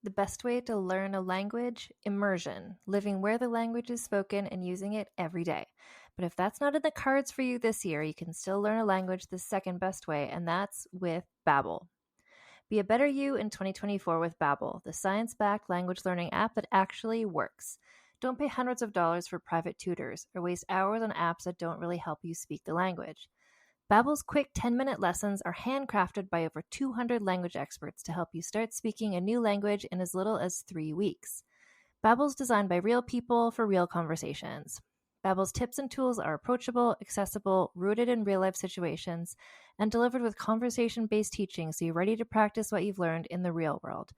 The best way to learn a language? Immersion, living where the language is spoken and using it every day. But if that's not in the cards for you this year, you can still learn a language the second best way, and that's with Babbel. Be a better you in 2024 with Babbel, the science-backed language learning app that actually works. Don't pay hundreds of dollars for private tutors or waste hours on apps that don't really help you speak the language. Babbel's quick 10-minute lessons are handcrafted by over 200 language experts to help you start speaking a new language in as little as 3 weeks. Babbel's designed by real people for real conversations. Babbel's tips and tools are approachable, accessible, rooted in real-life situations, and delivered with conversation-based teaching so you're ready to practice what you've learned in the real world.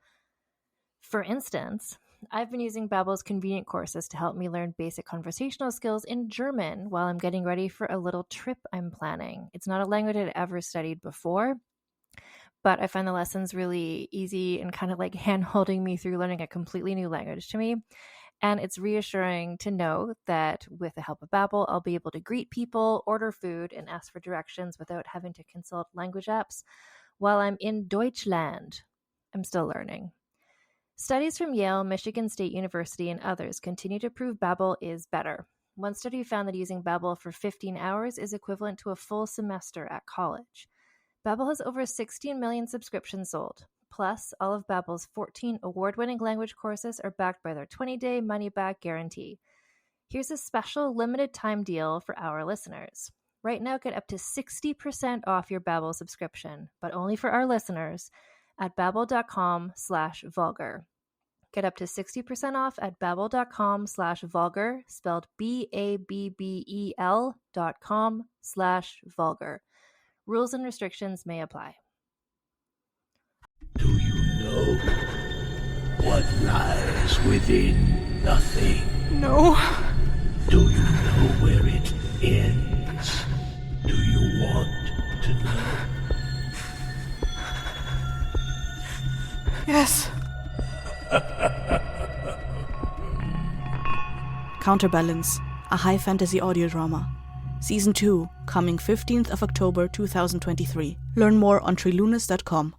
For instance, I've been using Babbel's convenient courses to help me learn basic conversational skills in German while I'm getting ready for a little trip I'm planning. It's not a language I'd ever studied before, but I find the lessons really easy and kind of like hand-holding me through learning a completely new language to me. And it's reassuring to know that with the help of Babbel, I'll be able to greet people, order food, and ask for directions without having to consult language apps while I'm in Deutschland. I'm still learning. Studies from Yale, Michigan State University, and others continue to prove Babbel is better. One study found that using Babbel for 15 hours is equivalent to a full semester at college. Babbel has over 16 million subscriptions sold. Plus, all of Babbel's 14 award-winning language courses are backed by their 20-day money-back guarantee. Here's a special limited-time deal for our listeners. Right now, get up to 60% off your Babbel subscription, but only for our listeners at babbel.com/vulgar. Get up to 60% off at babbel.com/vulgar, spelled BABBEL.com/vulgar. Rules and restrictions may apply. Do you know what lies within nothing? No. Do you know where it ends? Do you want to know? Yes. Counterbalance, a high fantasy audio drama. Season 2, coming 15th of October 2023. Learn more on trilunas.com.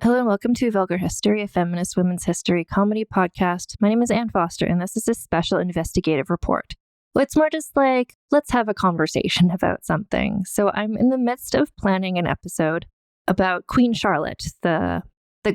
Hello and welcome to Vulgar History, a feminist women's history comedy podcast. My name is Anne Foster, and this is a special investigative report. Well, it's more just like, let's have a conversation about something. So I'm in the midst of planning an episode about Queen Charlotte, the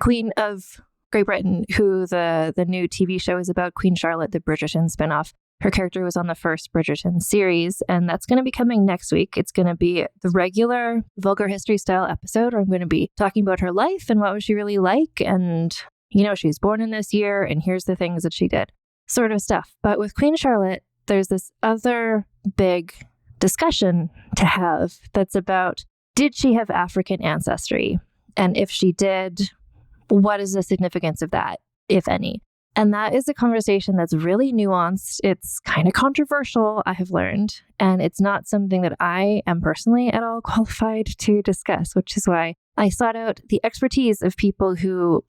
Queen of Great Britain, who the new TV show is about. Queen Charlotte, the Bridgerton spinoff. Her character was on the first Bridgerton series, and that's going to be coming next week. It's going to be the regular Vulgar History style episode where I'm going to be talking about her life and what was she really like, and, you know, she was born in this year, and here's the things that she did, sort of stuff. But with Queen Charlotte, there's this other big discussion to have that's about, did she have African ancestry? And if she did, what is the significance of that, if any? And that is a conversation that's really nuanced. It's kind of controversial, I have learned, and it's not something that I am personally at all qualified to discuss, which is why I sought out the expertise of people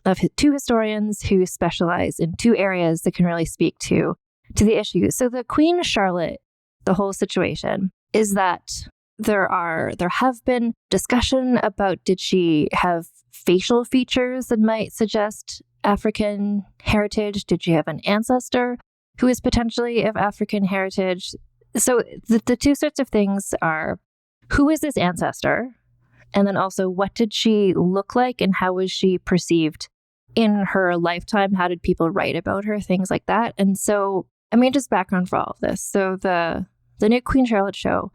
of two historians who specialize in two areas that can really speak to the issue. So the Queen Charlotte, the whole situation is that there have been discussion about, did she have facial features that might suggest African heritage? Did she have an ancestor who is potentially of African heritage? So the two sorts of things are, who is this ancestor? And then also, what did she look like and how was she perceived in her lifetime? How did people write about her? Things like that. And so, I mean, just background for all of this. So the new Queen Charlotte show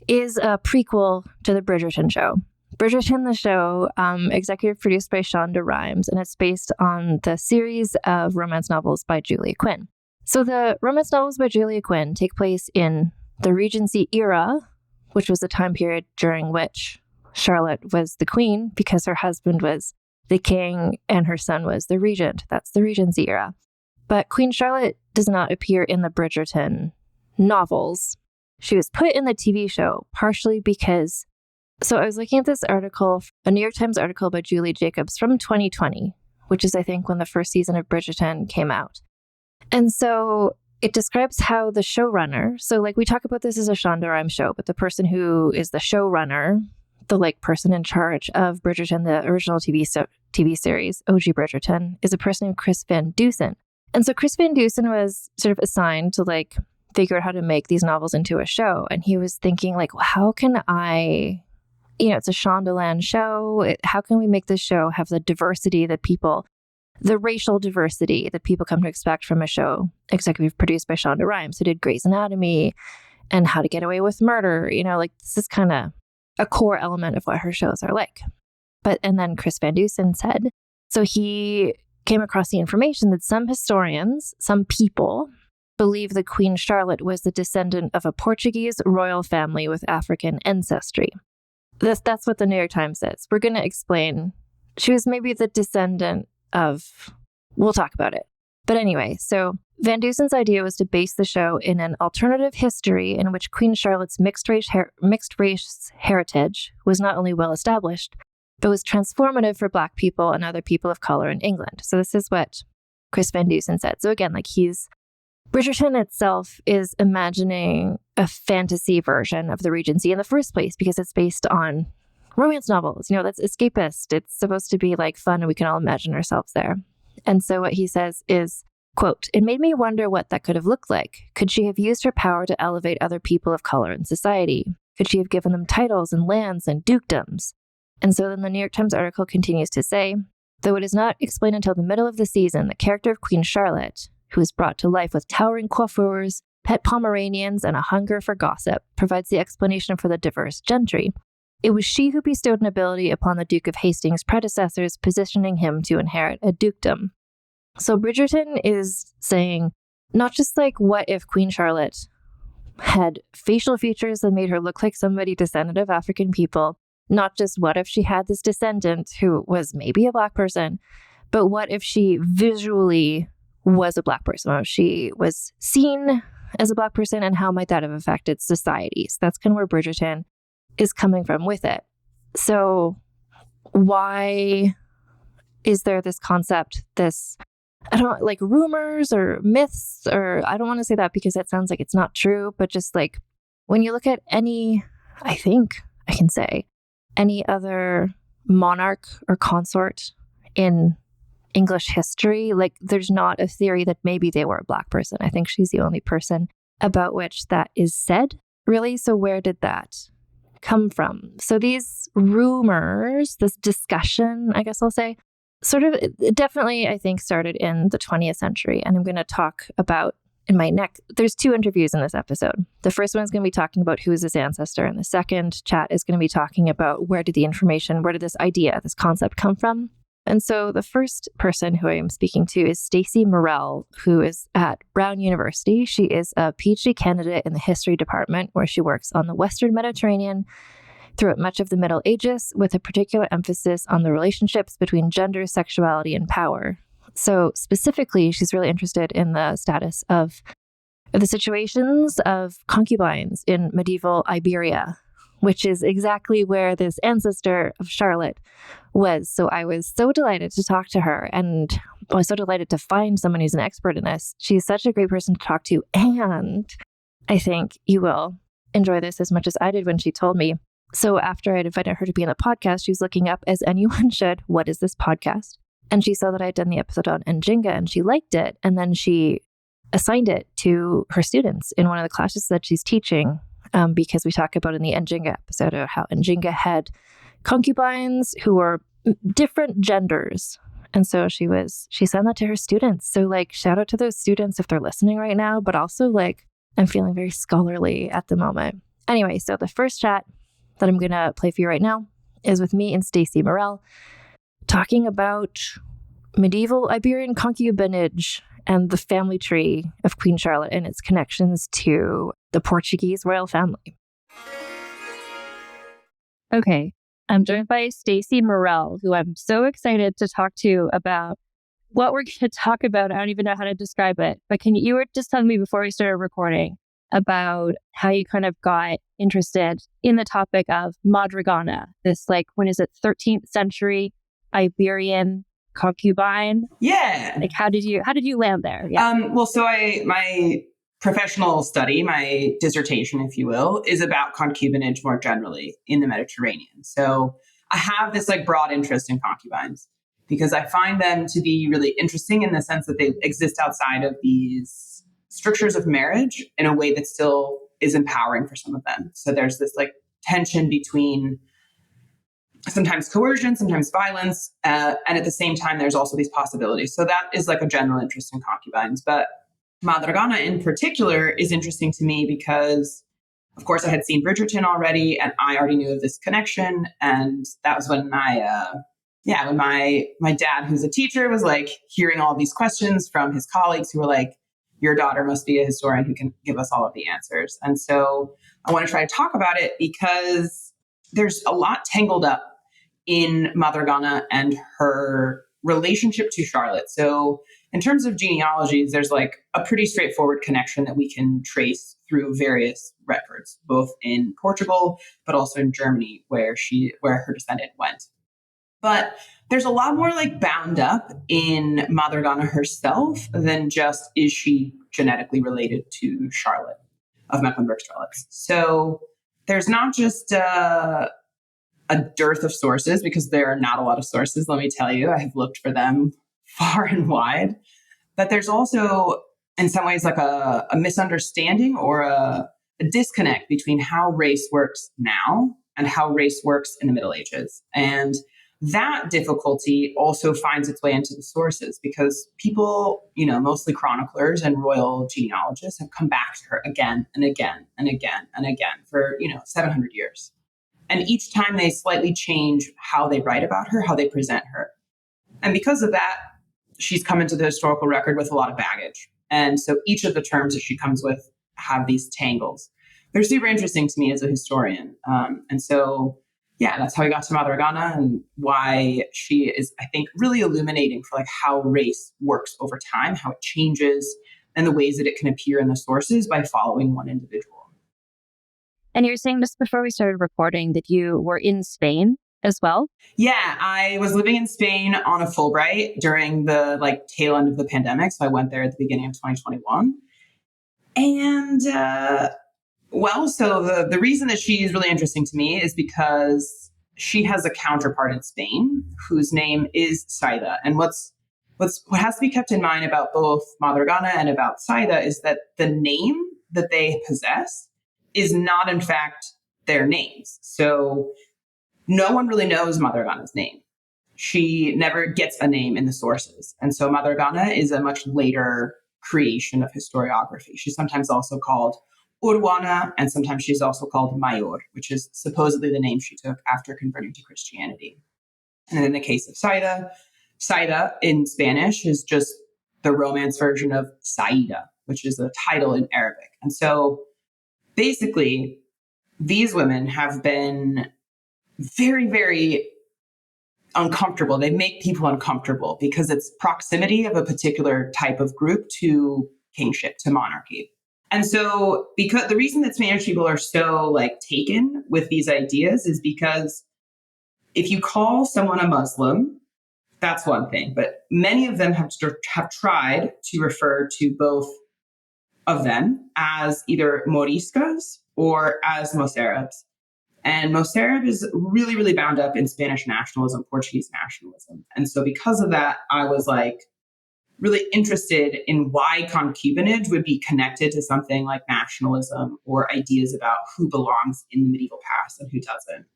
is a prequel to the Bridgerton show. Bridgerton, the show, executive produced by Shonda Rhimes, and it's based on the series of romance novels by Julia Quinn. So the romance novels by Julia Quinn take place in the Regency era, which was the time period during which Charlotte was the queen because her husband was the king and her son was the regent. That's the Regency era. But Queen Charlotte does not appear in the Bridgerton novels. She was put in the TV show partially because, so I was looking at this article, a New York Times article by Julie Jacobs from 2020, which is, I think, when the first season of Bridgerton came out. And so it describes how the showrunner, so like we talk about this as a Shonda Rhimes show, but the person who is the showrunner, the like person in charge of Bridgerton, the original TV series, OG Bridgerton, is a person named Chris Van Dusen. And so Chris Van Dusen was sort of assigned to like figure out how to make these novels into a show. And he was thinking like, well, how can I, it's a Shondaland show. How can we make this show have the diversity that people, the racial diversity that people come to expect from a show executive produced by Shonda Rhimes, who did Grey's Anatomy and How to Get Away with Murder. Like this is kind of a core element of what her shows are like. And then Chris Van Dusen said, so he came across the information that some historians, some people, believe that Queen Charlotte was the descendant of a Portuguese royal family with African ancestry. That's what the New York Times says. We're going to explain. She was maybe the descendant of, we'll talk about it. But anyway, so Van Dusen's idea was to base the show in an alternative history in which Queen Charlotte's mixed race heritage was not only well established, but was transformative for Black people and other people of color in England. So this is what Chris Van Dusen said. So again, like Bridgerton itself is imagining a fantasy version of the Regency in the first place because it's based on romance novels. That's escapist. It's supposed to be like fun and we can all imagine ourselves there. And so what he says is, quote, "It made me wonder what that could have looked like. Could she have used her power to elevate other people of color in society? Could she have given them titles and lands and dukedoms?" And so then the New York Times article continues to say, though it is not explained until the middle of the season, the character of Queen Charlotte, who is brought to life with towering coiffures, pet Pomeranians, and a hunger for gossip, provides the explanation for the diverse gentry. It was she who bestowed an ability upon the Duke of Hastings' predecessors, positioning him to inherit a dukedom. So Bridgerton is saying, not just like, what if Queen Charlotte had facial features that made her look like somebody descendant of African people, not just what if she had this descendant who was maybe a Black person, but what if she visually was a Black person, or if she was seen as a Black person, and how might that have affected society? So that's kind of where Bridgerton is coming from with it. So why is there this concept, like rumors or myths, or I don't want to say that because that sounds like it's not true, but just like when you look at any other monarch or consort in English history, like there's not a theory that maybe they were a Black person. I think she's the only person about which that is said, really. So where did that come from? So these rumors, this discussion, I guess I'll say, it definitely, I think, started in the 20th century. And I'm going to talk about there's 2 interviews in this episode. The first one is going to be talking about who is this ancestor. And the second chat is going to be talking about where did this idea, this concept come from? And so the first person who I am speaking to is Stacey Morrell, who is at Brown University. She is a Ph.D. candidate in the history department, where she works on the Western Mediterranean throughout much of the Middle Ages, with a particular emphasis on the relationships between gender, sexuality, and power. So specifically, she's really interested in the status of the situations of concubines in medieval Iberia, which is exactly where this ancestor of Charlotte was. So I was so delighted to talk to her, and I was so delighted to find someone who's an expert in this. She's such a great person to talk to, and I think you will enjoy this as much as I did when she told me. So after I'd invited her to be on the podcast, she was looking up, as anyone should, what is this podcast? And she saw that I'd done the episode on Njinga, and she liked it. And then she assigned it to her students in one of the classes that she's teaching, because we talk about in the Njinga episode how Njinga had concubines who were different genders. And so she sent that to her students. So like, shout out to those students if they're listening right now, but also like, I'm feeling very scholarly at the moment. Anyway, so the first chat that I'm going to play for you right now is with me and Stacey Morrell talking about medieval Iberian concubinage and the family tree of Queen Charlotte and its connections to the Portuguese royal family. Okay, I'm joined by Stacey Morrell, who I'm so excited to talk to about what we're going to talk about. I don't even know how to describe it, but you were just telling me before we started recording about how you kind of got interested in the topic of Madrigana, this 13th century Iberian concubine? Yeah. Like, how did you land there? Yeah. My professional study, my dissertation, if you will, is about concubinage more generally in the Mediterranean. So I have this like broad interest in concubines because I find them to be really interesting in the sense that they exist outside of these strictures of marriage in a way that still is empowering for some of them. So there's this like tension between sometimes coercion, sometimes violence, and at the same time, there's also these possibilities. So that is like a general interest in concubines. But Madrigana in particular is interesting to me because, of course, I had seen Bridgerton already, and I already knew of this connection. And that was when when my dad, who's a teacher, was like hearing all these questions from his colleagues who were like, your daughter must be a historian who can give us all of the answers. And so I want to try to talk about it because there's a lot tangled up in Madrigana and her relationship to Charlotte. So in terms of genealogies, there's like a pretty straightforward connection that we can trace through various records, both in Portugal, but also in Germany, where her descendant went. But there's a lot more like bound up in Madrigana herself than just is she genetically related to Charlotte of Mecklenburg-Strelitz. So there's not just a dearth of sources, because there are not a lot of sources, let me tell you. I have looked for them far and wide. But there's also, in some ways, like a misunderstanding or a disconnect between how race works now and how race works in the Middle Ages. And that difficulty also finds its way into the sources because people, mostly chroniclers and royal genealogists, have come back to her again and again and again and again for, 700 years. And each time they slightly change how they write about her, how they present her. And because of that, she's come into the historical record with a lot of baggage. And so each of the terms that she comes with have these tangles. They're super interesting to me as a historian. And so, that's how we got to Madrigana and why she is, I think, really illuminating for like how race works over time, how it changes, and the ways that it can appear in the sources by following one individual. And you were saying just before we started recording that you were in Spain as well? Yeah, I was living in Spain on a Fulbright during the tail end of the pandemic. So I went there at the beginning of 2021. And so the reason that she is really interesting to me is because she has a counterpart in Spain whose name is Saida. And what has to be kept in mind about both Madrigana and about Saida is that the name that they possess is not, in fact, their names. So no one really knows Madrigana's name. She never gets a name in the sources. And so Madrigana is a much later creation of historiography. She's sometimes also called Urwana, and sometimes she's also called Mayor, which is supposedly the name she took after converting to Christianity. And in the case of Saida in Spanish is just the Romance version of Saida, which is a title in Arabic. And so basically, these women have been very, very uncomfortable. They make people uncomfortable because it's proximity of a particular type of group to kingship, to monarchy. And so because the reason that Spanish people are so taken with these ideas is because if you call someone a Muslim, that's one thing. But many of them have tried to refer to both of them as either Moriscas or as Mozarabs. And Mozarab is really, really bound up in Spanish nationalism, Portuguese nationalism. And so because of that, I was really interested in why concubinage would be connected to something like nationalism or ideas about who belongs in the medieval past and who doesn't.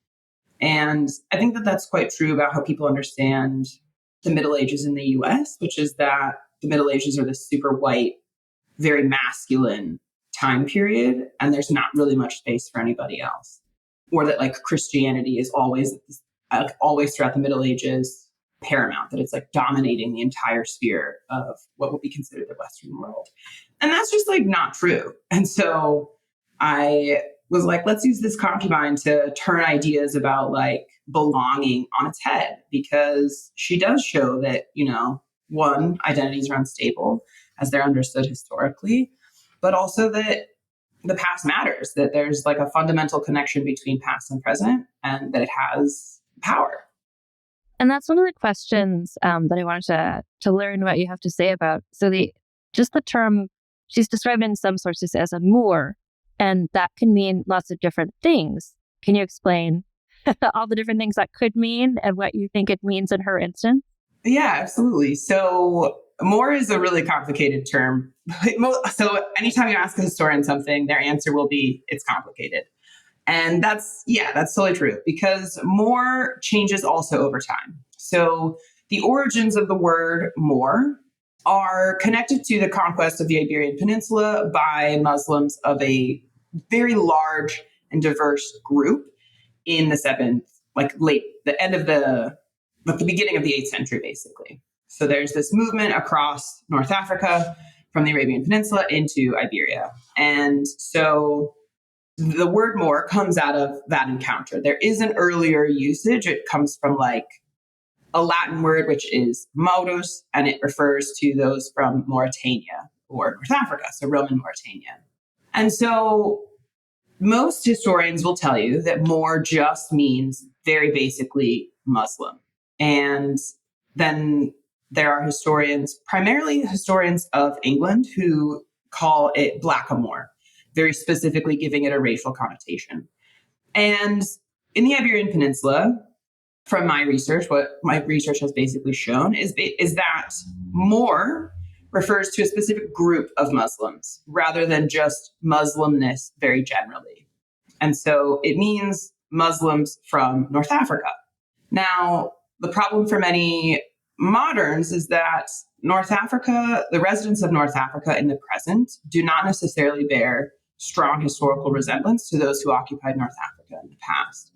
And I think that that's quite true about how people understand the Middle Ages in the US, which is that the Middle Ages are this super white, very masculine time period, and there's not really much space for anybody else. Or that Christianity is always throughout the Middle Ages paramount, that it's dominating the entire sphere of what would be considered the Western world. And that's just not true. And so I was let's use this concubine to turn ideas about belonging on its head, because she does show that, one, identities are unstable as they're understood historically, but also that the past matters, that there's a fundamental connection between past and present, and that it has power. And that's one of the questions that I wanted to learn what you have to say about. So the term, she's described in some sources as a Moor, and that can mean lots of different things. Can you explain all the different things that could mean and what you think it means in her instance? Yeah, absolutely. So Moor is a really complicated term. So anytime you ask a historian something, their answer will be, it's complicated. And that's totally true, because Moor changes also over time. So the origins of the word Moor are connected to the conquest of the Iberian Peninsula by Muslims of a very large and diverse group in the the beginning of the 8th century, basically. So there's this movement across North Africa from the Arabian Peninsula into Iberia. And so the word Moor comes out of that encounter. There is an earlier usage. It comes from like a Latin word, which is Maurus, and it refers to those from Mauritania or North Africa, so Roman Mauritania. And so most historians will tell you that Moor just means very basically Muslim. And then there are historians, primarily historians of England, who call it blackamoor, very specifically giving it a racial connotation. And in the Iberian Peninsula, from my research, what my research has basically shown is that Moor refers to a specific group of Muslims rather than just Muslimness very generally. And so it means Muslims from North Africa. Now, the problem for many moderns is that North Africa, the residents of North Africa in the present, do not necessarily bear strong historical resemblance to those who occupied North Africa in the past.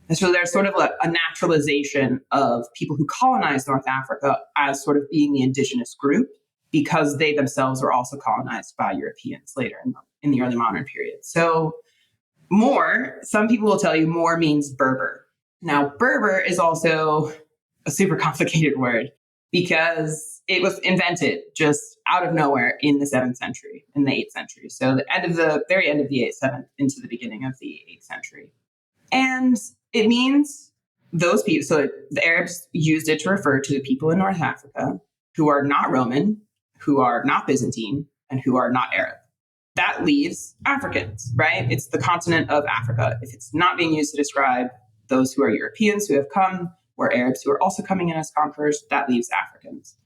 And so there's sort of a naturalization of people who colonized North Africa as sort of being the indigenous group, because they themselves were also colonized by Europeans later in the early modern period. So Moor, some people will tell you Moor means Berber. Now, Berber is also a super complicated word because it was invented just out of nowhere in the 7th century, in the 8th century. So the very end of the 7th into the beginning of the 8th century. And it means those people. So the Arabs used it to refer to the people in North Africa who are not Roman, who are not Byzantine, and who are not Arab. That leaves Africans, right? It's the continent of Africa. If it's not being used to describe those who are Europeans who have come, or Arabs who are also coming in as conquerors, that leaves Africans.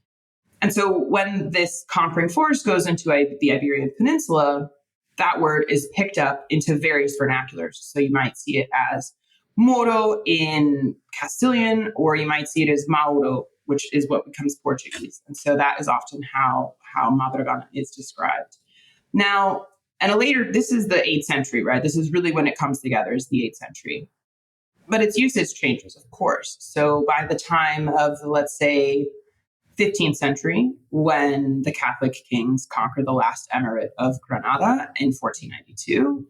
And so when this conquering force goes into the Iberian Peninsula, that word is picked up into various vernaculars. So you might see it as Moro in Castilian, or you might see it as Mauro, which is what becomes Portuguese. And so that is often how Madrigana is described. Now, this is the 8th century, right? This is really when it comes together, is the 8th century. But its usage changes, of course. So by the time of, let's say, 15th century, when the Catholic kings conquered the last emirate of Granada in 1492,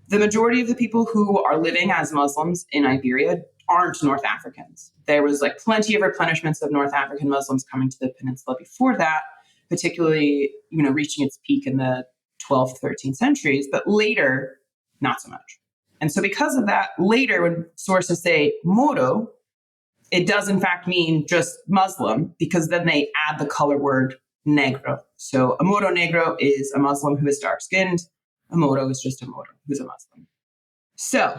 the majority of the people who are living as Muslims in Iberia aren't North Africans. There was plenty of replenishments of North African Muslims coming to the peninsula before that, particularly, reaching its peak in the 12th, 13th centuries, but later, not so much. And so because of that, later when sources say Moro, it does in fact mean just Muslim, because then they add the color word negro. So a Moro negro is a Muslim who is dark-skinned. A Moro is just a Moro who's a Muslim. So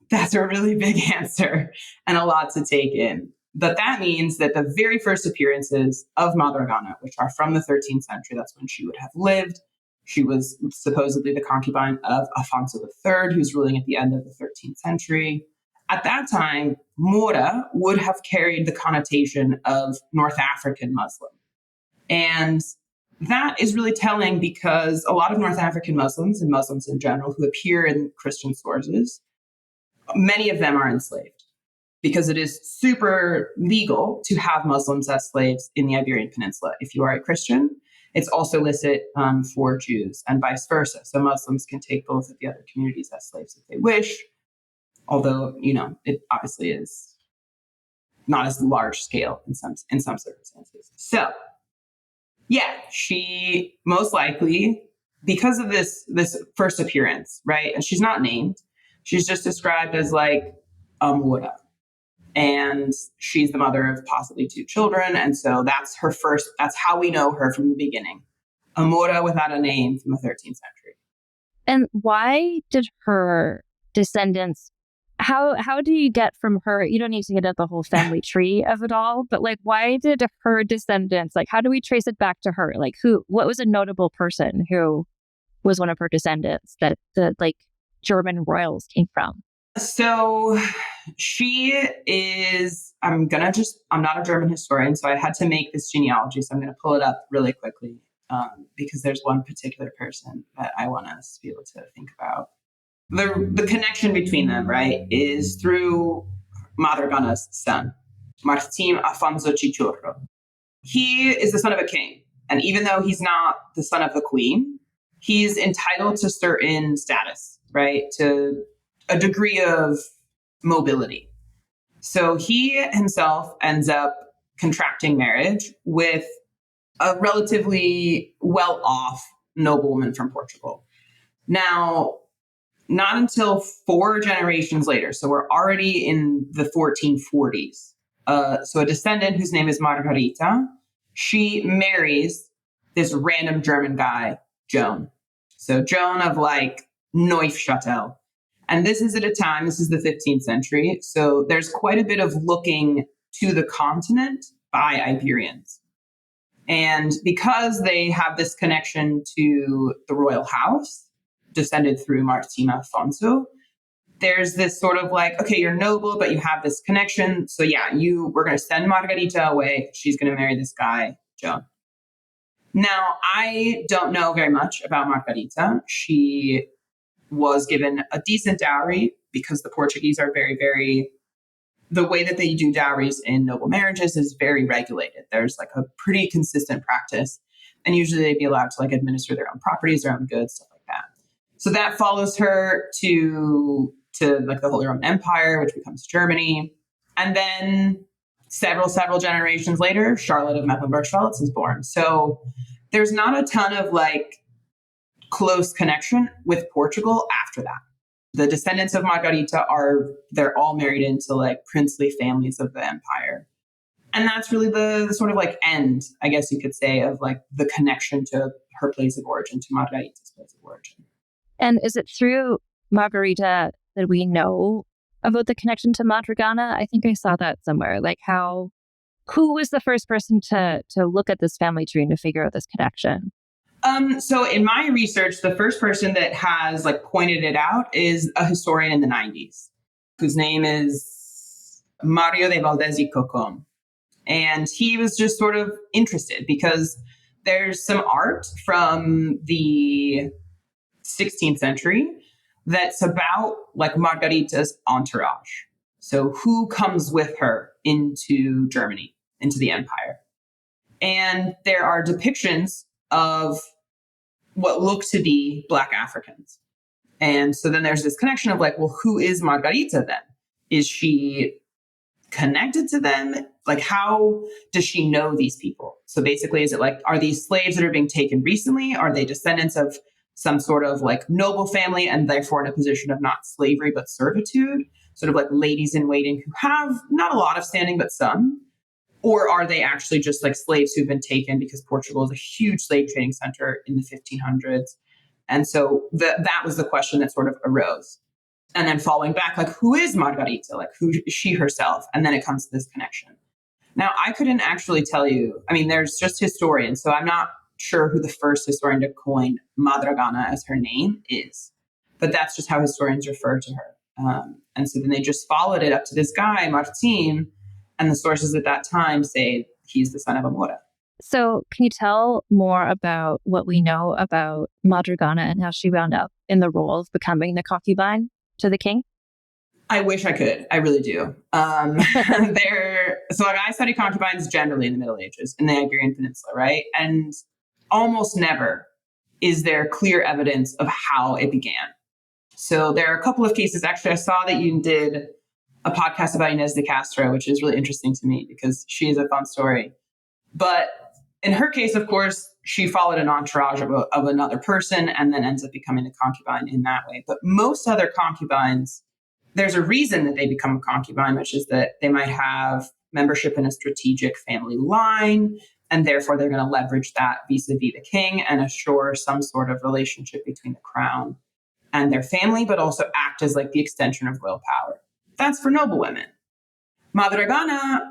that's a really big answer and a lot to take in. But that means that the very first appearances of Madrigana, which are from the 13th century, that's when she would have lived. She was supposedly the concubine of Afonso III, who's ruling at the end of the 13th century. At that time, Mora would have carried the connotation of North African Muslim. And that is really telling, because a lot of North African Muslims and Muslims in general who appear in Christian sources, many of them are enslaved, because it is super legal to have Muslims as slaves in the Iberian Peninsula. If you are a Christian, it's also licit for Jews, and vice versa. So Muslims can take both of the other communities as slaves if they wish, although, it obviously is not as large scale in some circumstances. So, yeah, she most likely, because of this first appearance, right? And she's not named. She's just described as Mura. And she's the mother of possibly 2 children. And so that's how we know her from the beginning. A Mora without a name from the 13th century. And why did her descendants, how do you get from her, you don't need to get at the whole family tree of it all, but like, why did her descendants, like, how do we trace it back to her? Like, what was a notable person who was one of her descendants that the like German royals came from? So she is, I'm not a German historian, so I had to make this genealogy. So I'm going to pull it up really quickly because there's one particular person that I want us to be able to think about. The connection between them, right, is through Madrigana's son, Martim Afonso Cichurro. He is the son of a king. And even though he's not the son of the queen, he's entitled to certain status, right, to a degree of mobility. So he himself ends up contracting marriage with a relatively well-off noblewoman from Portugal. Now, not until 4 generations later, so we're already in the 1440s. So a descendant whose name is Margarita, she marries this random German guy, Joan. So Joan of like Neufchâtel. And this is at a time, this is the 15th century. So there's quite a bit of looking to the continent by Iberians. And because they have this connection to the royal house, descended through Martim Afonso, there's this sort of like, okay, you're noble, but you have this connection. So yeah, we're going to send Margarita away. She's going to marry this guy, Joan. Now, I don't know very much about Margarita. She was given a decent dowry because the Portuguese are very, very, the way that they do dowries in noble marriages is very regulated. There's like a pretty consistent practice. And usually they'd be allowed to like administer their own properties, their own goods, stuff like that. So that follows her to like the Holy Roman Empire, which becomes Germany. And then several generations later, Charlotte of Mecklenburg-Strelitz is born. So there's not a ton of like close connection with Portugal after that. The descendants of Margarita they're all married into like princely families of the empire. And that's really the sort of like end, I guess you could say, of like the connection to her place of origin, to Margarita's place of origin. And is it through Margarita that we know about the connection to Madrigana? I think I saw that somewhere. Like who was the first person to look at this family tree and to figure out this connection? So in my research, the first person that has like pointed it out is a historian in the 90s, whose name is Mario de Valdez y Cocom. And he was just sort of interested because there's some art from the 16th century that's about like Margarita's entourage. So who comes with her into Germany, into the empire? And there are depictions of what look to be Black Africans. And so then there's this connection of like, well, who is Margarita then? Is she connected to them? Like, how does she know these people? So basically, is it like, are these slaves that are being taken recently? Are they descendants of some sort of like noble family and therefore in a position of not slavery, but servitude? Sort of like ladies in waiting who have not a lot of standing, but some. Or are they actually just like slaves who've been taken because Portugal is a huge slave trading center in the 1500s? And so that was the question that sort of arose. And then following back, like, who is Margarita? Like, who is she herself? And then it comes to this connection. Now, I couldn't actually tell you. I mean, there's just historians, so I'm not sure who the first historian to coin Madrigana as her name is. But that's just how historians refer to her. And so then they just followed it up to this guy, Martim, and the sources at that time say he's the son of a Mora. So can you tell more about what we know about Madrigana and how she wound up in the role of becoming the concubine to the king? I wish I could. I really do. So like, I study concubines generally in the Middle Ages in the Iberian Peninsula, right? And almost never is there clear evidence of how it began. So there are a couple of cases. Actually, I saw that you did a podcast about Inés de Castro, which is really interesting to me because she is a fun story. But in her case, of course, she followed an entourage of another person and then ends up becoming a concubine in that way. But most other concubines, there's a reason that they become a concubine, which is that they might have membership in a strategic family line, and therefore they're going to leverage that vis-a-vis the king and assure some sort of relationship between the crown and their family, but also act as like the extension of royal power. That's for noble women. Madrigana,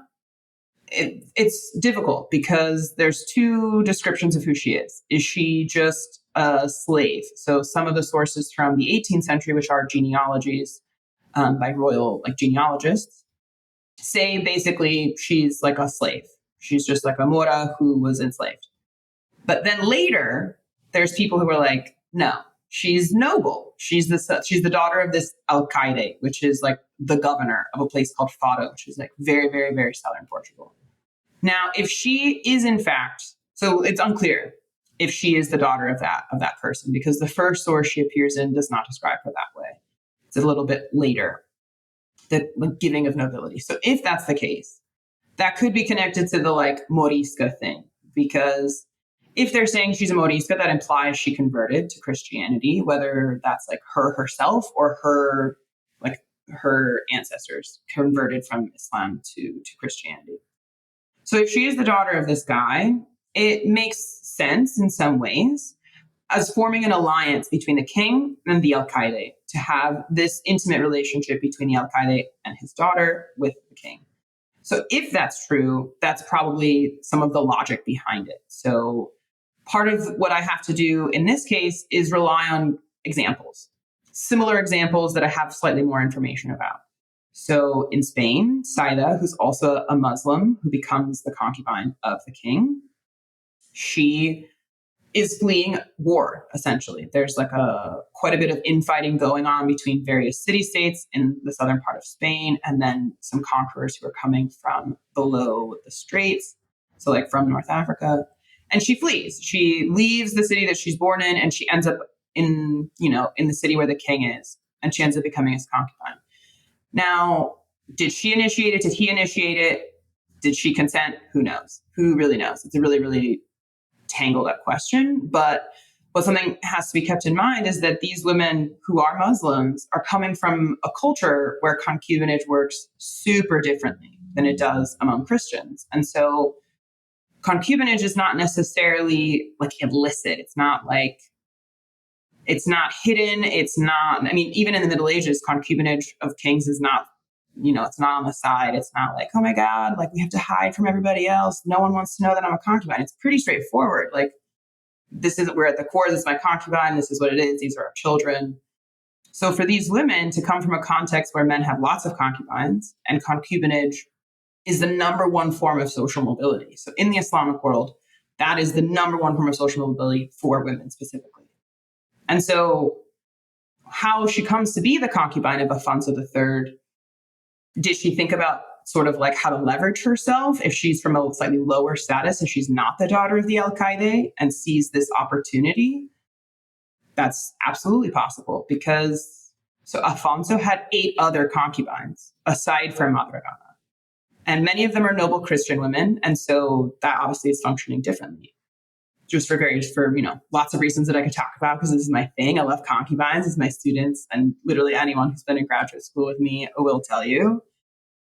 it's difficult because there's two descriptions of who she is. Is she just a slave? So some of the sources from the 18th century, which are genealogies by royal like genealogists, say basically she's like a slave. She's just like a mora who was enslaved. But then later, there's people who are like, no, she's noble. She's the daughter of this alcaide, which is like the governor of a place called Faro, which is like very, very, very southern Portugal. Now, if she is in fact, so it's unclear if she is the daughter of that person, because the first source she appears in does not describe her that way. It's a little bit later, the giving of nobility. So if that's the case, that could be connected to the like Morisca thing, because if they're saying she's a Morisca, that implies she converted to Christianity, whether that's like her herself or her ancestors converted from Islam to Christianity. So if she is the daughter of this guy, it makes sense in some ways as forming an alliance between the king and the alcaide to have this intimate relationship between the alcaide and his daughter with the king. So if that's true, that's probably some of the logic behind it. So part of what I have to do in this case is rely on examples, similar examples that I have slightly more information about. So in Spain, Saida, who's also a Muslim who becomes the concubine of the king, she is fleeing war, essentially. There's like quite a bit of infighting going on between various city-states in the southern part of Spain, and then some conquerors who are coming from below the straits, so like from North Africa. And she flees. She leaves the city that she's born in, and she ends up in the city where the king is, and she ends up becoming his concubine. Now, did she initiate it? Did he initiate it? Did she consent? Who knows? Who really knows? It's a really, really tangled up question. But what something has to be kept in mind is that these women who are Muslims are coming from a culture where concubinage works super differently than it does among Christians. And so concubinage is not necessarily like illicit. It's not hidden. It's not, I mean, even in the Middle Ages, concubinage of kings is not, it's not on the side. It's not like, oh my God, like we have to hide from everybody else. No one wants to know that I'm a concubine. It's pretty straightforward. Like we're at the core. This is my concubine. This is what it is. These are our children. So for these women to come from a context where men have lots of concubines, and concubinage is the number one form of social mobility. So in the Islamic world, that is the number one form of social mobility for women specifically. And so how she comes to be the concubine of Afonso III, did she think about sort of like how to leverage herself if she's from a slightly lower status, if she's not the daughter of the alcaide and sees this opportunity? That's absolutely possible, because so Afonso had 8 other concubines aside from Madrigana. And many of them are noble Christian women. And so that obviously is functioning differently. Just for lots of reasons that I could talk about, because this is my thing. I love concubines as my students, and literally anyone who's been in graduate school with me will tell you.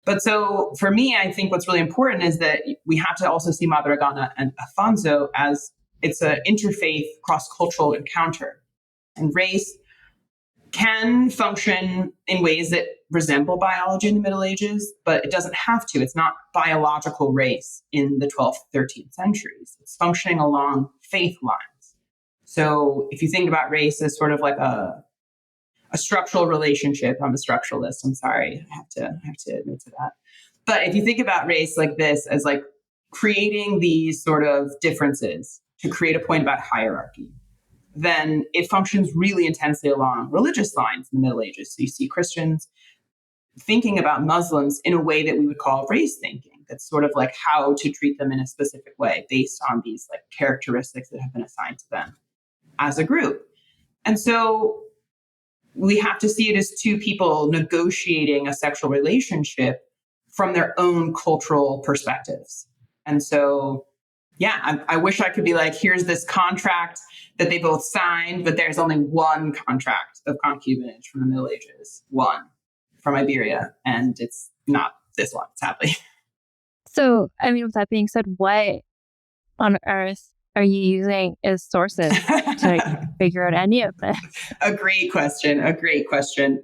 But so for me, I think what's really important is that we have to also see Madrigana and Afonso as it's an interfaith cross-cultural encounter. And race can function in ways that resemble biology in the Middle Ages, but it doesn't have to. It's not biological race in the 12th, 13th centuries. It's functioning along faith lines. So if you think about race as sort of like a structural relationship, I'm a structuralist, I'm sorry, I have to admit to that. But if you think about race like this, as like creating these sort of differences to create a point about hierarchy, then it functions really intensely along religious lines in the Middle Ages. So you see Christians thinking about Muslims in a way that we would call race thinking. That's sort of like how to treat them in a specific way based on these like characteristics that have been assigned to them as a group. And so we have to see it as two people negotiating a sexual relationship from their own cultural perspectives. And so, yeah, I wish I could be like, here's this contract that they both signed, but there's only one contract of concubinage from the Middle Ages. One. from Iberia, and it's not this one, sadly. So, I mean, with that being said, what on earth are you using as sources to figure out any of this? A great question.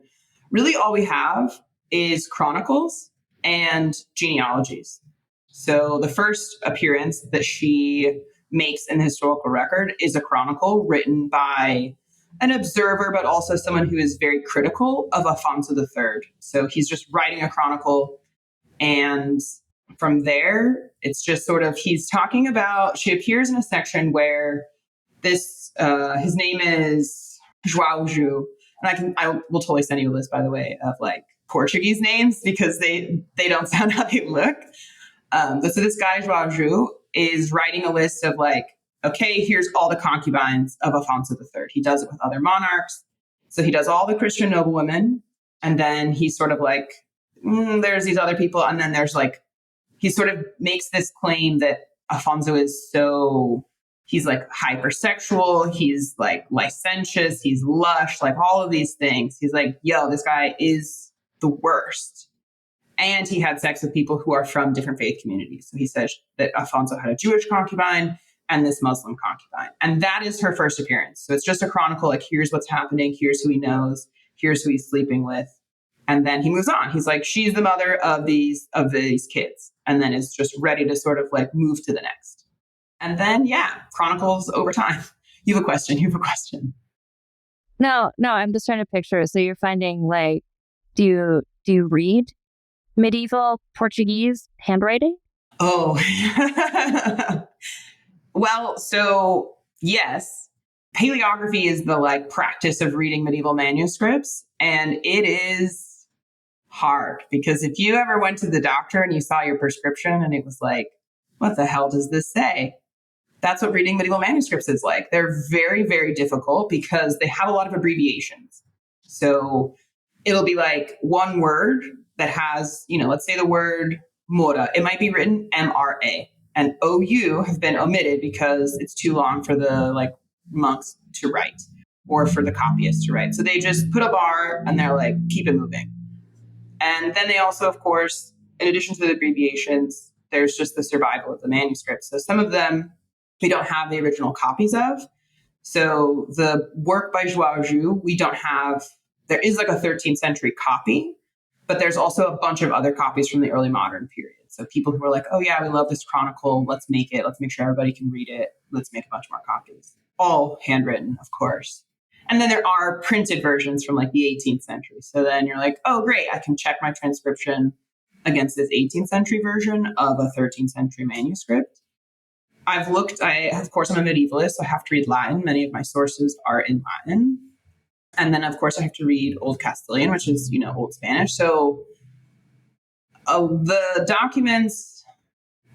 Really, all we have is chronicles and genealogies. So the first appearance that she makes in the historical record is a chronicle written by an observer, but also someone who is very critical of Alfonso III. So he's just writing a chronicle, and from there, it's just sort of, he's talking about, she appears in a section where this, his name is João Ju. And I will totally send you a list, by the way, of like Portuguese names because they don't sound how they look. So this guy, João Ju, is writing a list of like, okay, here's all the concubines of Alfonso III. He does it with other monarchs. So he does all the Christian noblewomen. And then he's sort of like, there's these other people. And then there's like, he sort of makes this claim that Alfonso is he's like hypersexual, he's like licentious, he's lush, like all of these things. He's like, yo, this guy is the worst. And he had sex with people who are from different faith communities. So he says that Alfonso had a Jewish concubine and this Muslim concubine. And that is her first appearance. So it's just a chronicle, like here's what's happening, here's who he knows, here's who he's sleeping with. And then he moves on. He's like, she's the mother of these kids. And then is just ready to sort of like move to the next. And then, chronicles over time. You have a question. No, I'm just trying to picture. So you're finding like, do you read medieval Portuguese handwriting? Oh, well, so yes, paleography is the like practice of reading medieval manuscripts. And it is hard because if you ever went to the doctor and you saw your prescription and it was like, what the hell does this say? That's what reading medieval manuscripts is like. They're very, very difficult because they have a lot of abbreviations. So it'll be like one word that has, let's say the word mora. It might be written M-R-A, and O-U have been omitted because it's too long for the like monks to write or for the copyists to write. So they just put a bar and they're like, keep it moving. And then they also, of course, in addition to the abbreviations, there's just the survival of the manuscript. So some of them we don't have the original copies of. So the work by João Ju, we don't have, there is like a 13th century copy, but there's also a bunch of other copies from the early modern period. So people who are like, oh yeah, we love this chronicle. Let's make it. Let's make sure everybody can read it. Let's make a bunch more copies. All handwritten, of course. And then there are printed versions from like the 18th century. So then you're like, oh great, I can check my transcription against this 18th century version of a 13th century manuscript. I've looked, of course, I'm a medievalist, so I have to read Latin. Many of my sources are in Latin. And then, of course, I have to read Old Castilian, which is, Old Spanish. So the documents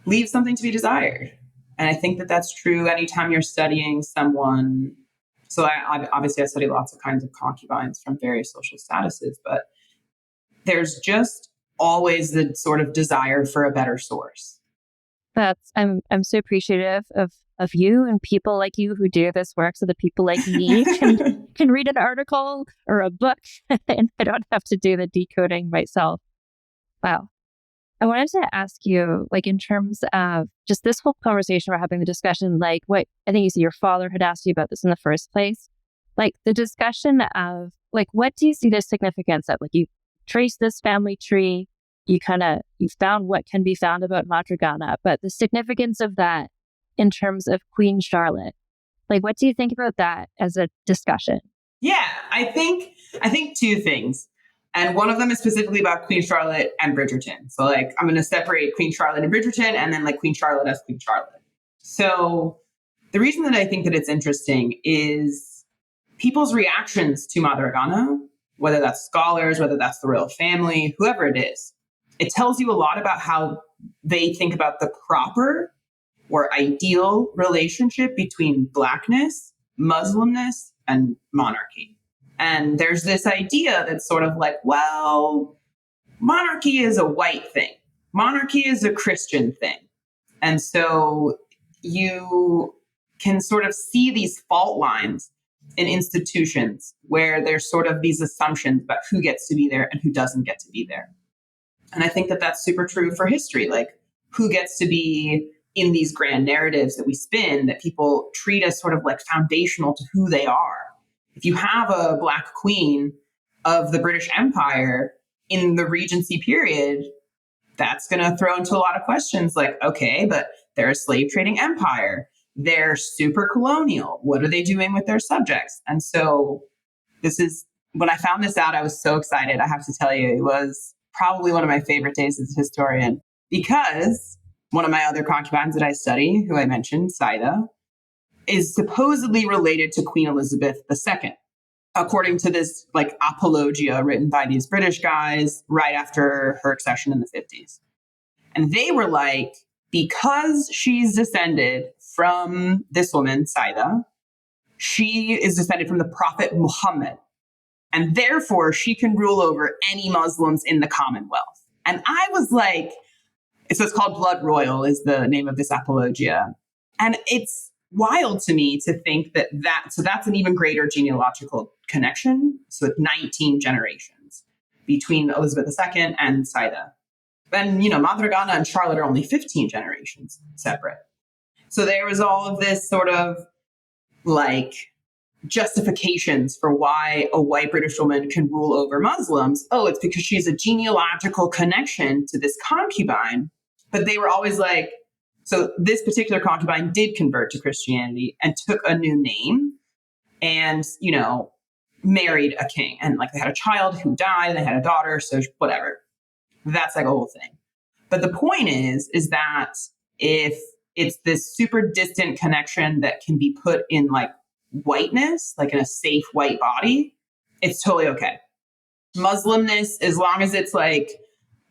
leave something to be desired. And I think that that's true anytime you're studying someone. So I study lots of kinds of concubines from various social statuses, but there's just always the sort of desire for a better source. I'm so appreciative of you and people like you who do this work so that people like me can read an article or a book and I don't have to do the decoding myself. Wow. I wanted to ask you, like, in terms of just this whole conversation we're having, the discussion, like what I think you said your father had asked you about this in the first place, like the discussion of like, what do you see the significance of? Like you trace this family tree, you found what can be found about Madragana, but the significance of that in terms of Queen Charlotte, like what do you think about that as a discussion? Yeah, I think two things. And one of them is specifically about Queen Charlotte and Bridgerton. So like, I'm going to separate Queen Charlotte and Bridgerton and then like Queen Charlotte as Queen Charlotte. So the reason that I think that it's interesting is people's reactions to Madragana, whether that's scholars, whether that's the royal family, whoever it is. It tells you a lot about how they think about the proper or ideal relationship between Blackness, Muslimness, and monarchy. And there's this idea that's sort of like, well, monarchy is a white thing. Monarchy is a Christian thing. And so you can sort of see these fault lines in institutions where there's sort of these assumptions about who gets to be there and who doesn't get to be there. And I think that that's super true for history, like who gets to be in these grand narratives that we spin that people treat as sort of like foundational to who they are. If you have a Black queen of the British Empire in the Regency period, that's going to throw into a lot of questions like, okay, but they're a slave trading empire. They're super colonial. What are they doing with their subjects? And so when I found this out, I was so excited. I have to tell you, it was probably one of my favorite days as a historian because one of my other concubines that I study, who I mentioned, Saida, is supposedly related to Queen Elizabeth II, according to this like apologia written by these British guys right after her accession in the 50s. And they were like, because she's descended from this woman, Saida, she is descended from the Prophet Muhammad, and therefore she can rule over any Muslims in the Commonwealth. And I was like, so it's called Blood Royal is the name of this apologia. And it's wild to me to think so that's an even greater genealogical connection. So 19 generations between Elizabeth II and Saida. And, Madrigana and Charlotte are only 15 generations separate. So there was all of this sort of like justifications for why a white British woman can rule over Muslims. Oh, it's because she's a genealogical connection to this concubine. But they were always like, so this particular concubine did convert to Christianity and took a new name and, married a king. And like they had a child who died and they had a daughter. So whatever. That's like a whole thing. But the point is that if it's this super distant connection that can be put in like whiteness, like in a safe white body, it's totally okay. Muslimness, as long as it's like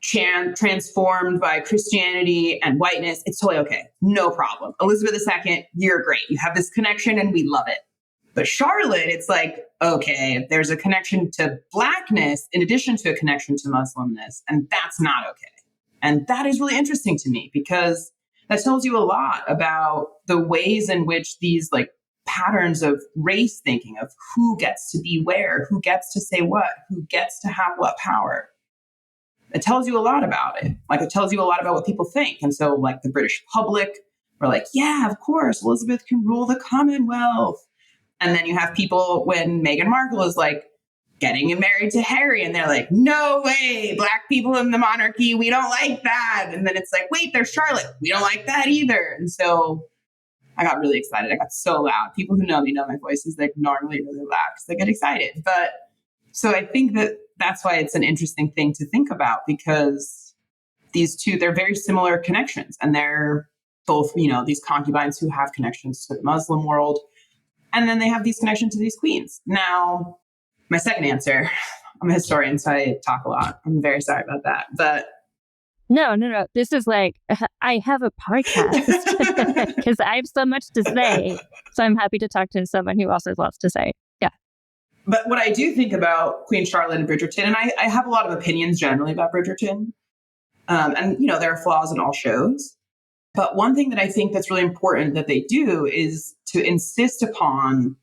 transformed by Christianity and whiteness, it's totally okay. No problem. Elizabeth II, you're great. You have this connection and we love it. But Charlotte, it's like, okay, there's a connection to Blackness in addition to a connection to Muslimness, and that's not okay. And that is really interesting to me because that tells you a lot about the ways in which these like patterns of race thinking of who gets to be where, who gets to say what, who gets to have what power. It tells you a lot about it. Like it tells you a lot about what people think. And so like the British public were like, yeah, of course, Elizabeth can rule the Commonwealth. And then you have people when Meghan Markle is like getting married to Harry and they're like, no way, Black people in the monarchy, we don't like that. And then it's like, wait, there's Charlotte. We don't like that either. And so I got really excited. I got so loud. People who know me know my voice is like normally really loud because I get excited. But so I think that that's why it's an interesting thing to think about because these two, they're very similar connections and they're both, these concubines who have connections to the Muslim world. And then they have these connections to these queens. Now, my second answer, I'm a historian, so I talk a lot. I'm very sorry about that. But No. This is like, I have a podcast because I have so much to say. So I'm happy to talk to someone who also has lots to say. Yeah. But what I do think about Queen Charlotte and Bridgerton, and I have a lot of opinions generally about Bridgerton. And, there are flaws in all shows. But one thing that I think that's really important that they do is to insist upon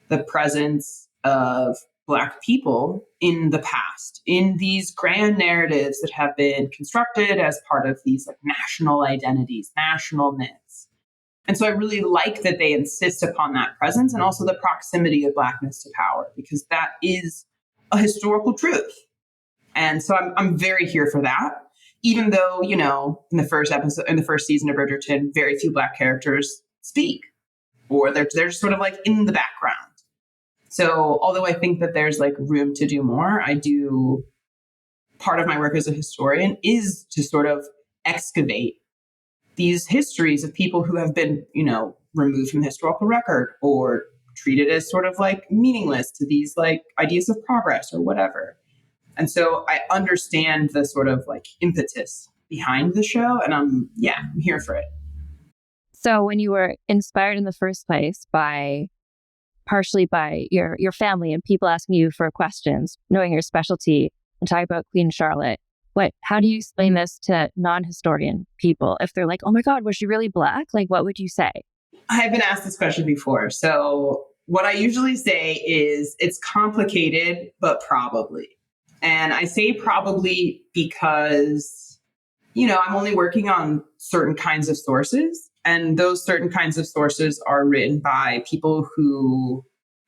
the presence of Black people in the past, in these grand narratives that have been constructed as part of these like national identities, national myths. And so I really like that they insist upon that presence and also the proximity of Blackness to power, because that is a historical truth. And so I'm very here for that. Even though, in the first season of Bridgerton, very few Black characters speak, or they're just sort of like in the background. So although I think that there's like room to do more, part of my work as a historian is to sort of excavate these histories of people who have been, removed from the historical record or treated as sort of like meaningless to these like ideas of progress or whatever. And so I understand the sort of like impetus behind the show, and I'm here for it. So when you were inspired in the first place partially by your family and people asking you for questions, knowing your specialty and talking about Queen Charlotte, how do you explain this to non-historian people? If they're like, oh my God, was she really Black? Like, what would you say? I've been asked this question before. So what I usually say is it's complicated, but probably. And I say probably because, I'm only working on certain kinds of sources. And those certain kinds of sources are written by people who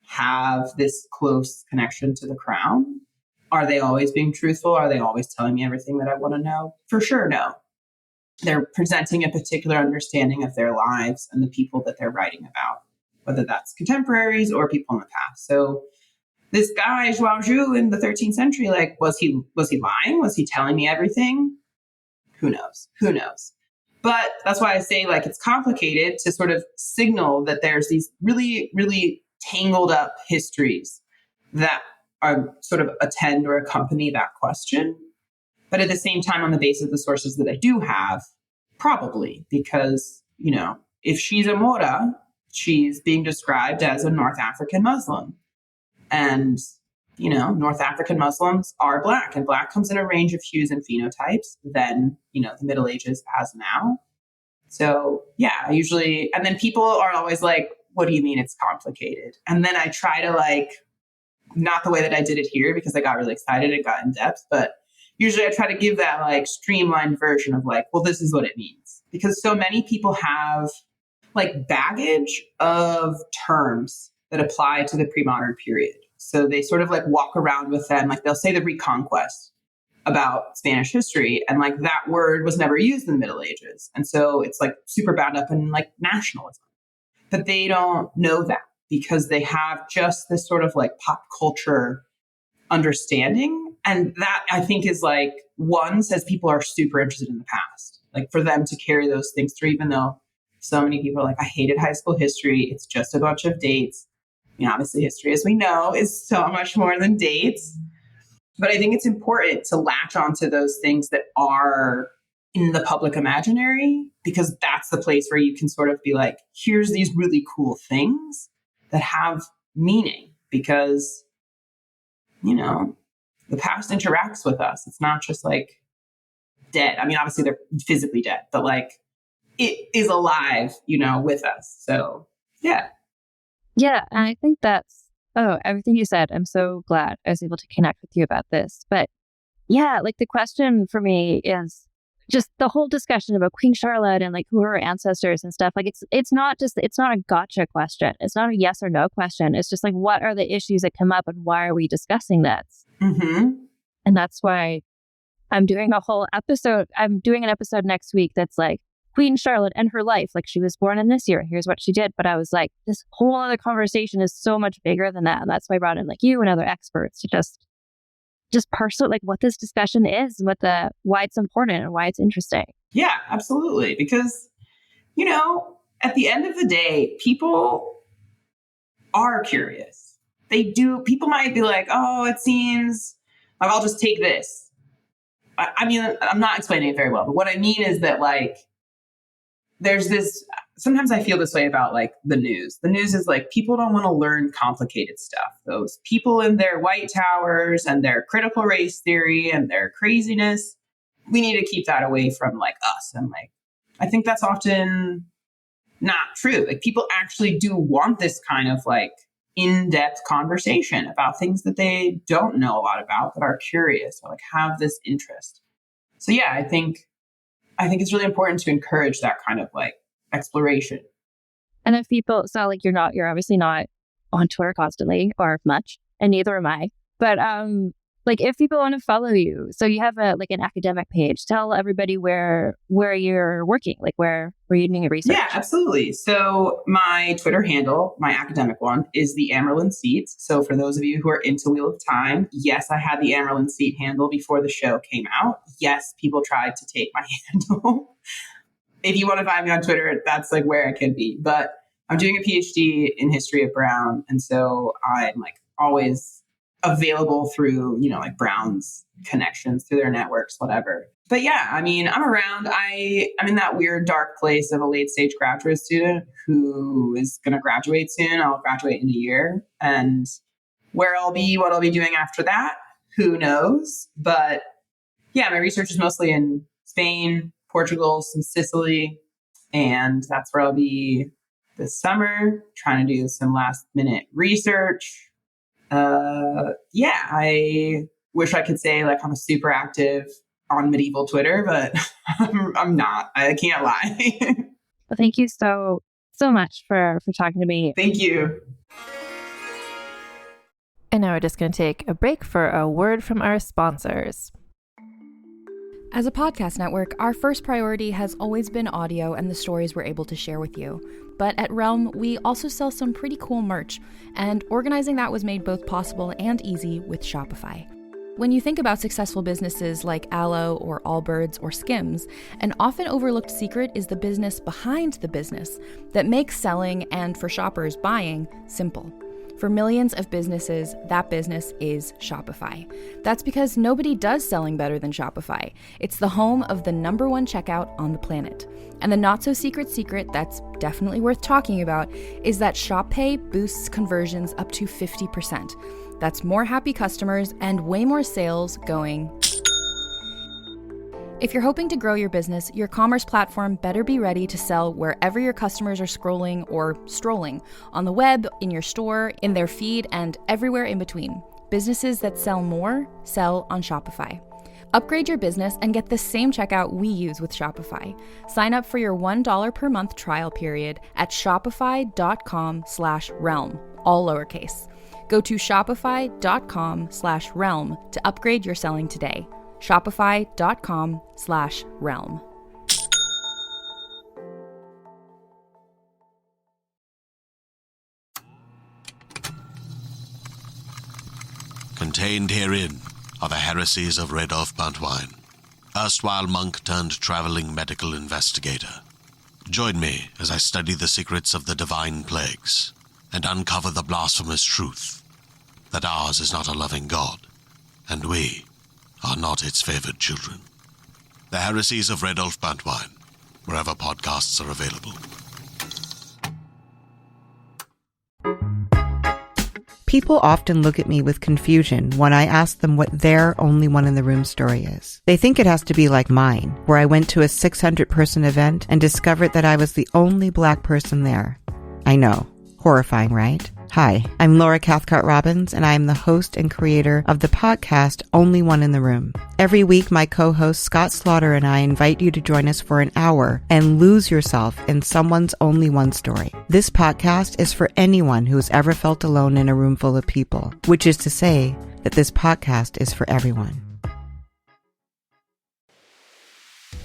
have this close connection to the crown. Are they always being truthful? Are they always telling me everything that I want to know? For sure, no. They're presenting a particular understanding of their lives and the people that they're writing about, whether that's contemporaries or people in the past. So this guy, Zhuao Zhu in the 13th century, like, was he lying? Was he telling me everything? Who knows? Who knows? But that's why I say, like, it's complicated to sort of signal that there's these really, really tangled up histories that are sort of attend or accompany that question. But at the same time, on the basis of the sources that I do have, probably, because, if she's a Mora, she's being described as a North African Muslim. And, North African Muslims are Black, and Black comes in a range of hues and phenotypes than, the Middle Ages has now. So, yeah, usually, and then people are always like, what do you mean it's complicated? And then I try to, like, not the way that I did it here because I got really excited and got in depth, but usually I try to give that, like, streamlined version of, like, well, this is what it means. Because so many people have, like, baggage of terms that apply to the pre-modern period. So they sort of, like, walk around with them. Like, they'll say the Reconquest about Spanish history, and, like, that word was never used in the Middle Ages. And so it's, like, super bound up in, like, nationalism. But they don't know that because they have just this sort of, like, pop culture understanding. And that, I think, is, like, one, says people are super interested in the past. Like, for them to carry those things through, even though so many people are like, I hated high school history. It's just a bunch of dates. Obviously history, as we know, is so much more than dates. But I think it's important to latch onto those things that are in the public imaginary, because that's the place where you can sort of be like, here's these really cool things that have meaning, because, the past interacts with us. It's not just, like, dead. I mean, obviously they're physically dead, but, like, it is alive, with us. So, yeah. Yeah. And I think everything you said, I'm so glad I was able to connect with you about this. But yeah, like, the question for me is just the whole discussion about Queen Charlotte and, like, who are her ancestors and stuff. Like, it's not a gotcha question. It's not a yes or no question. It's just like, what are the issues that come up and why are we discussing this? Mm-hmm. And that's why I'm doing a whole episode. I'm doing an episode next week that's like Queen Charlotte and her life. Like, she was born in this year. Here's what she did. But I was like, this whole other conversation is so much bigger than that. And that's why I brought in, like, you and other experts to just parse out, like, what this discussion is and why it's important and why it's interesting. Yeah, absolutely. Because, at the end of the day, people are curious. People might be like, oh, it seems like I'll just take this. I mean, I'm not explaining it very well, but what I mean is that, like, there's this, sometimes I feel this way about, like, the news. The news is like, people don't want to learn complicated stuff. Those people in their White Towers and their critical race theory and their craziness, we need to keep that away from, like, us. And, like, I think that's often not true. Like, people actually do want this kind of, like, in-depth conversation about things that they don't know a lot about, that are curious or, like, have this interest. So yeah, I think it's really important to encourage that kind of, like, exploration. And if people, so, like, you're obviously not on Twitter constantly or much, and neither am I. But like, if people want to follow you, so you have an academic page. Tell everybody where you're working, like, where you're doing your research. Yeah, absolutely. So my Twitter handle, my academic one, is the Amerlin Seat. So for those of you who are into Wheel of Time, yes, I had the Amerlin Seat handle before the show came out. Yes, people tried to take my handle. If you want to find me on Twitter, that's, like, where I can be. But I'm doing a Ph.D. in history at Brown, and so I'm, like, always available through, like, Brown's connections, through their networks, whatever. But yeah, I mean, I'm around. I'm in that weird dark place of a late stage graduate student who is going to graduate soon. I'll graduate in a year, and where I'll be, what I'll be doing after that, who knows? But yeah, my research is mostly in Spain, Portugal, some Sicily, and that's where I'll be this summer, trying to do some last minute research. I wish I could say like I'm super active on medieval Twitter, but I'm not. I can't lie. Well, thank you so much for talking to me. Thank you. And now we're just going to take a break for a word from our sponsors. As a podcast network, our first priority has always been audio and the stories we're able to share with you. But at Realm, we also sell some pretty cool merch, and organizing that was made both possible and easy with Shopify. When you think about successful businesses like Aloe or Allbirds or Skims, an often overlooked secret is the business behind the business that makes selling and, for shoppers, buying simple. For millions of businesses, that business is Shopify. That's because nobody does selling better than Shopify. It's the home of the #1 checkout on the planet. And the not-so-secret secret that's definitely worth talking about is that Shop Pay boosts conversions up to 50%. That's more happy customers and way more sales going. If you're hoping to grow your business, your commerce platform better be ready to sell wherever your customers are scrolling or strolling, on the web, in your store, in their feed, and everywhere in between. Businesses that sell more, sell on Shopify. Upgrade your business and get the same checkout we use with Shopify. Sign up for your $1 per month trial period at shopify.com/realm, all lowercase. Go to shopify.com/realm to upgrade your selling today. Shopify.com/realm. Contained herein are the heresies of Radolf Buntwine, erstwhile monk turned traveling medical investigator. Join me as I study the secrets of the divine plagues and uncover the blasphemous truth that ours is not a loving God, and we are not its favored children. The heresies of Radolf Buntwine, wherever podcasts are available. People often look at me with confusion when I ask them what their only one in the room story is. They think it has to be like mine, where I went to a 600-person event and discovered that I was the only Black person there. I know. Horrifying, right? Hi, I'm Laura Cathcart-Robbins, and I am the host and creator of the podcast Only One in the Room. Every week, my co-host Scott Slaughter and I invite you to join us for an hour and lose yourself in someone's only one story. This podcast is for anyone who has ever felt alone in a room full of people, which is to say that this podcast is for everyone.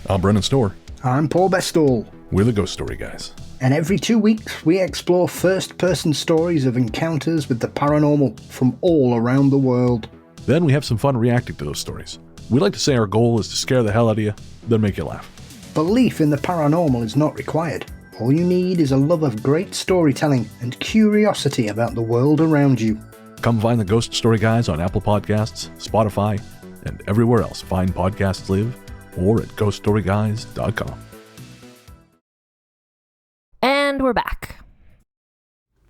I'm Brennan Storr. I'm Paul Bestall. We're the Ghost Story Guys. And every 2 weeks, we explore first-person stories of encounters with the paranormal from all around the world. Then we have some fun reacting to those stories. We like to say our goal is to scare the hell out of you, then make you laugh. Belief in the paranormal is not required. All you need is a love of great storytelling and curiosity about the world around you. Come find the Ghost Story Guys on Apple Podcasts, Spotify, and everywhere else fine podcasts live, or at ghoststoryguys.com. And we're back.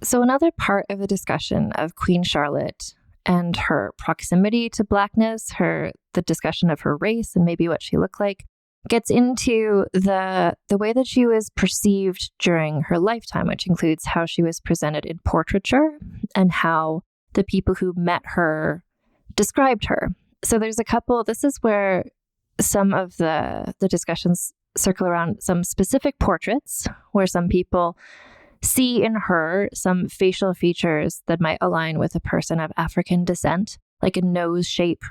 So another part of the discussion of Queen Charlotte and her proximity to Blackness, the discussion of her race and maybe what she looked like, gets into the way that she was perceived during her lifetime, which includes how she was presented in portraiture and how the people who met her described her. So there's this is where some of the discussions circle around some specific portraits where some people see in her some facial features that might align with a person of African descent, like a nose shape,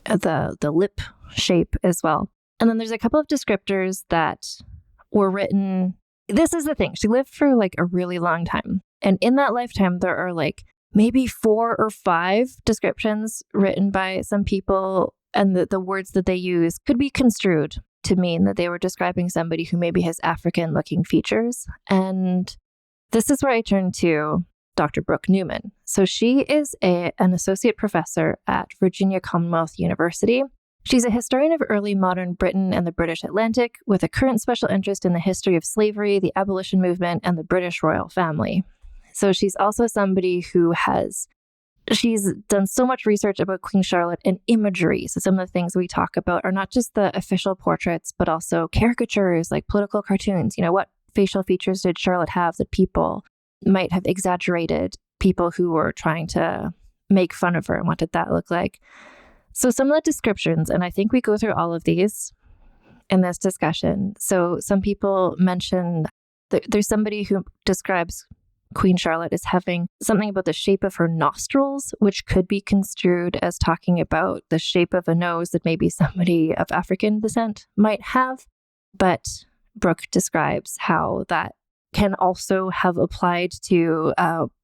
the lip shape as well. And then there's a couple of descriptors that were written. This is the thing. She lived for like a really long time. And in that lifetime, there are like maybe 4 or 5 descriptions written by some people. And the words that they use could be construed to mean that they were describing somebody who maybe has African-looking features. And this is where I turn to Dr. Brooke Newman. So she is an associate professor at Virginia Commonwealth University. She's a historian of early modern Britain and the British Atlantic, with a current special interest in the history of slavery, the abolition movement, and the British royal family. So she's also somebody who she's done so much research about Queen Charlotte and imagery. So some of the things we talk about are not just the official portraits, but also caricatures like political cartoons. You know, what facial features did Charlotte have that people might have exaggerated people who were trying to make fun of her, and what did that look like? So some of the descriptions, and I think we go through all of these in this discussion. So some people mention there's somebody who describes Queen Charlotte as having something about the shape of her nostrils, which could be construed as talking about the shape of a nose that maybe somebody of African descent might have. But Brooke describes how that can also have applied to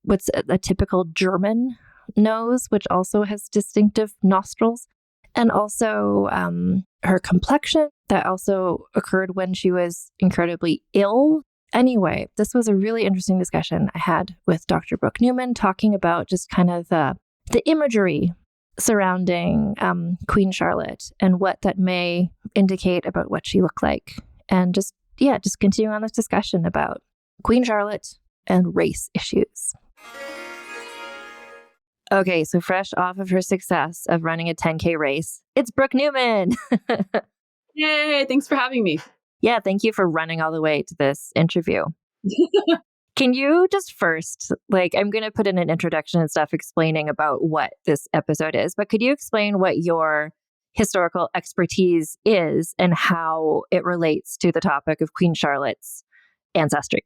what's a typical German nose, which also has distinctive nostrils. And also her complexion, that also occurred when she was incredibly ill. Anyway, this was a really interesting discussion I had with Dr. Brooke Newman, talking about just kind of the imagery surrounding Queen Charlotte and what that may indicate about what she looked like. And just continuing on this discussion about Queen Charlotte and race issues. Okay, so fresh off of her success of running a 10K race, it's Brooke Newman. Yay, thanks for having me. Yeah, thank you for running all the way to this interview. Can you just first, I'm going to put in an introduction and stuff explaining about what this episode is, but could you explain what your historical expertise is and how it relates to the topic of Queen Charlotte's ancestry?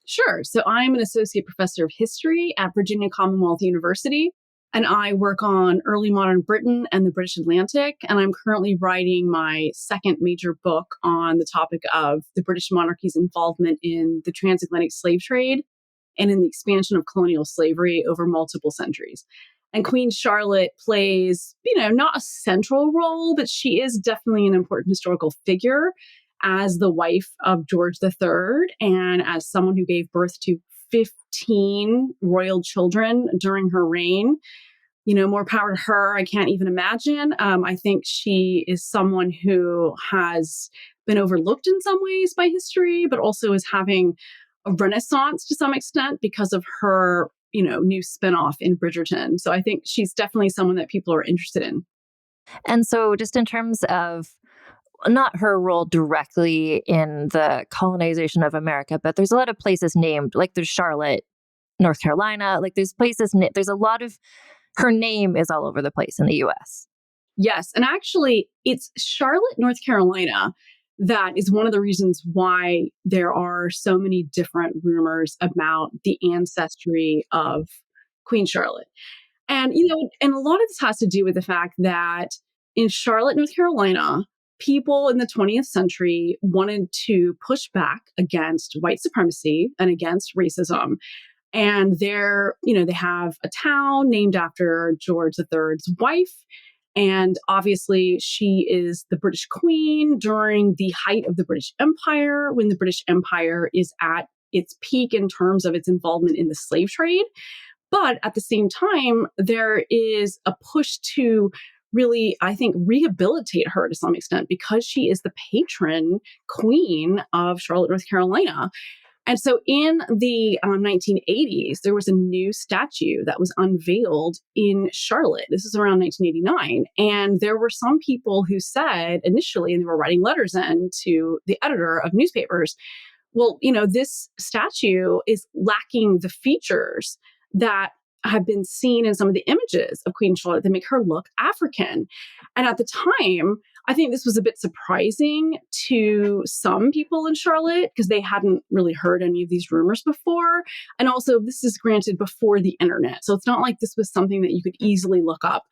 Sure. So I'm an associate professor of history at Virginia Commonwealth University, and I work on early modern Britain and the British Atlantic. And I'm currently writing my second major book on the topic of the British monarchy's involvement in the transatlantic slave trade and in the expansion of colonial slavery over multiple centuries. And Queen Charlotte plays, not a central role, but she is definitely an important historical figure as the wife of George III and as someone who gave birth to 15 royal children during her reign. More power to her. I can't even imagine. I think she is someone who has been overlooked in some ways by history, but also is having a renaissance to some extent because of her, new spinoff in Bridgerton. So I think she's definitely someone that people are interested in. And so just in terms of not her role directly in the colonization of America, but there's a lot of places named, there's Charlotte, North Carolina, there's places, there's a lot of, her name is all over the place in the US. Yes. And actually, it's Charlotte, North Carolina, that is one of the reasons why there are so many different rumors about the ancestry of Queen Charlotte. And, and a lot of this has to do with the fact that in Charlotte, North Carolina, people in the 20th century wanted to push back against white supremacy and against racism. And they have a town named after George III's wife. And obviously, she is the British Queen during the height of the British Empire, when the British Empire is at its peak in terms of its involvement in the slave trade. But at the same time, there is a push to really, I think, rehabilitate her to some extent because she is the patron queen of Charlotte, North Carolina. And so in the 1980s, there was a new statue that was unveiled in Charlotte. This is around 1989. And there were some people who said initially, and they were writing letters in to the editor of newspapers, well, this statue is lacking the features that have been seen in some of the images of Queen Charlotte that make her look African. And at the time, I think this was a bit surprising to some people in Charlotte because they hadn't really heard any of these rumors before. And also, this is granted before the internet. So it's not like this was something that you could easily look up.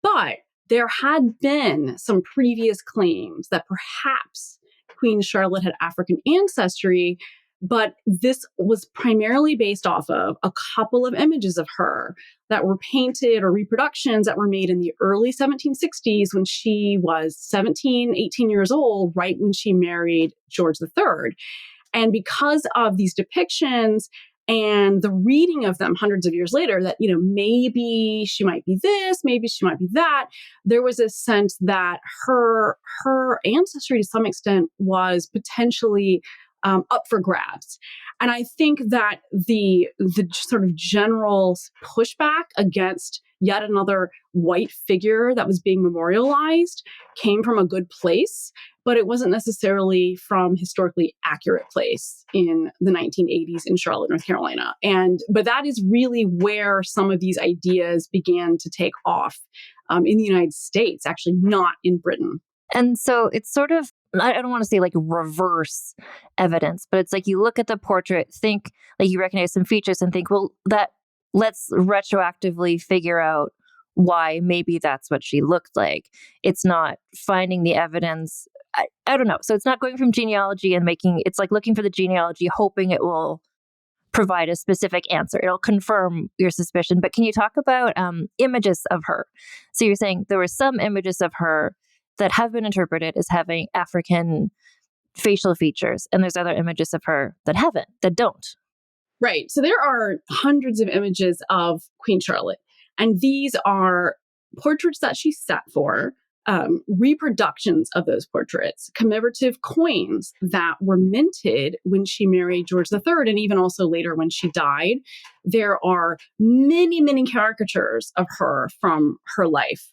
But there had been some previous claims that perhaps Queen Charlotte had African ancestry, but this was primarily based off of a couple of images of her that were painted or reproductions that were made in the early 1760s when she was 17, 18 years old, right when she married George III. And because of these depictions and the reading of them hundreds of years later, that, maybe she might be this, maybe she might be that, there was a sense that her ancestry to some extent was potentially up for grabs. And I think that the sort of general pushback against yet another white figure that was being memorialized came from a good place, but it wasn't necessarily from historically accurate place in the 1980s in Charlotte, North Carolina. But that is really where some of these ideas began to take off in the United States, actually not in Britain. And so it's sort of, I don't want to say like reverse evidence, but it's like you look at the portrait, think like you recognize some features and think, well, let's retroactively figure out why maybe that's what she looked like. It's not finding the evidence. I don't know. So it's not going from genealogy and it's like looking for the genealogy, hoping it will provide a specific answer. It'll confirm your suspicion. But can you talk about images of her? So you're saying there were some images of her that have been interpreted as having African facial features, and there's other images of her that don't. Right. So there are hundreds of images of Queen Charlotte, and these are portraits that she sat for, reproductions of those portraits, commemorative coins that were minted when she married George III, and even also later when she died. There are many, many caricatures of her from her life.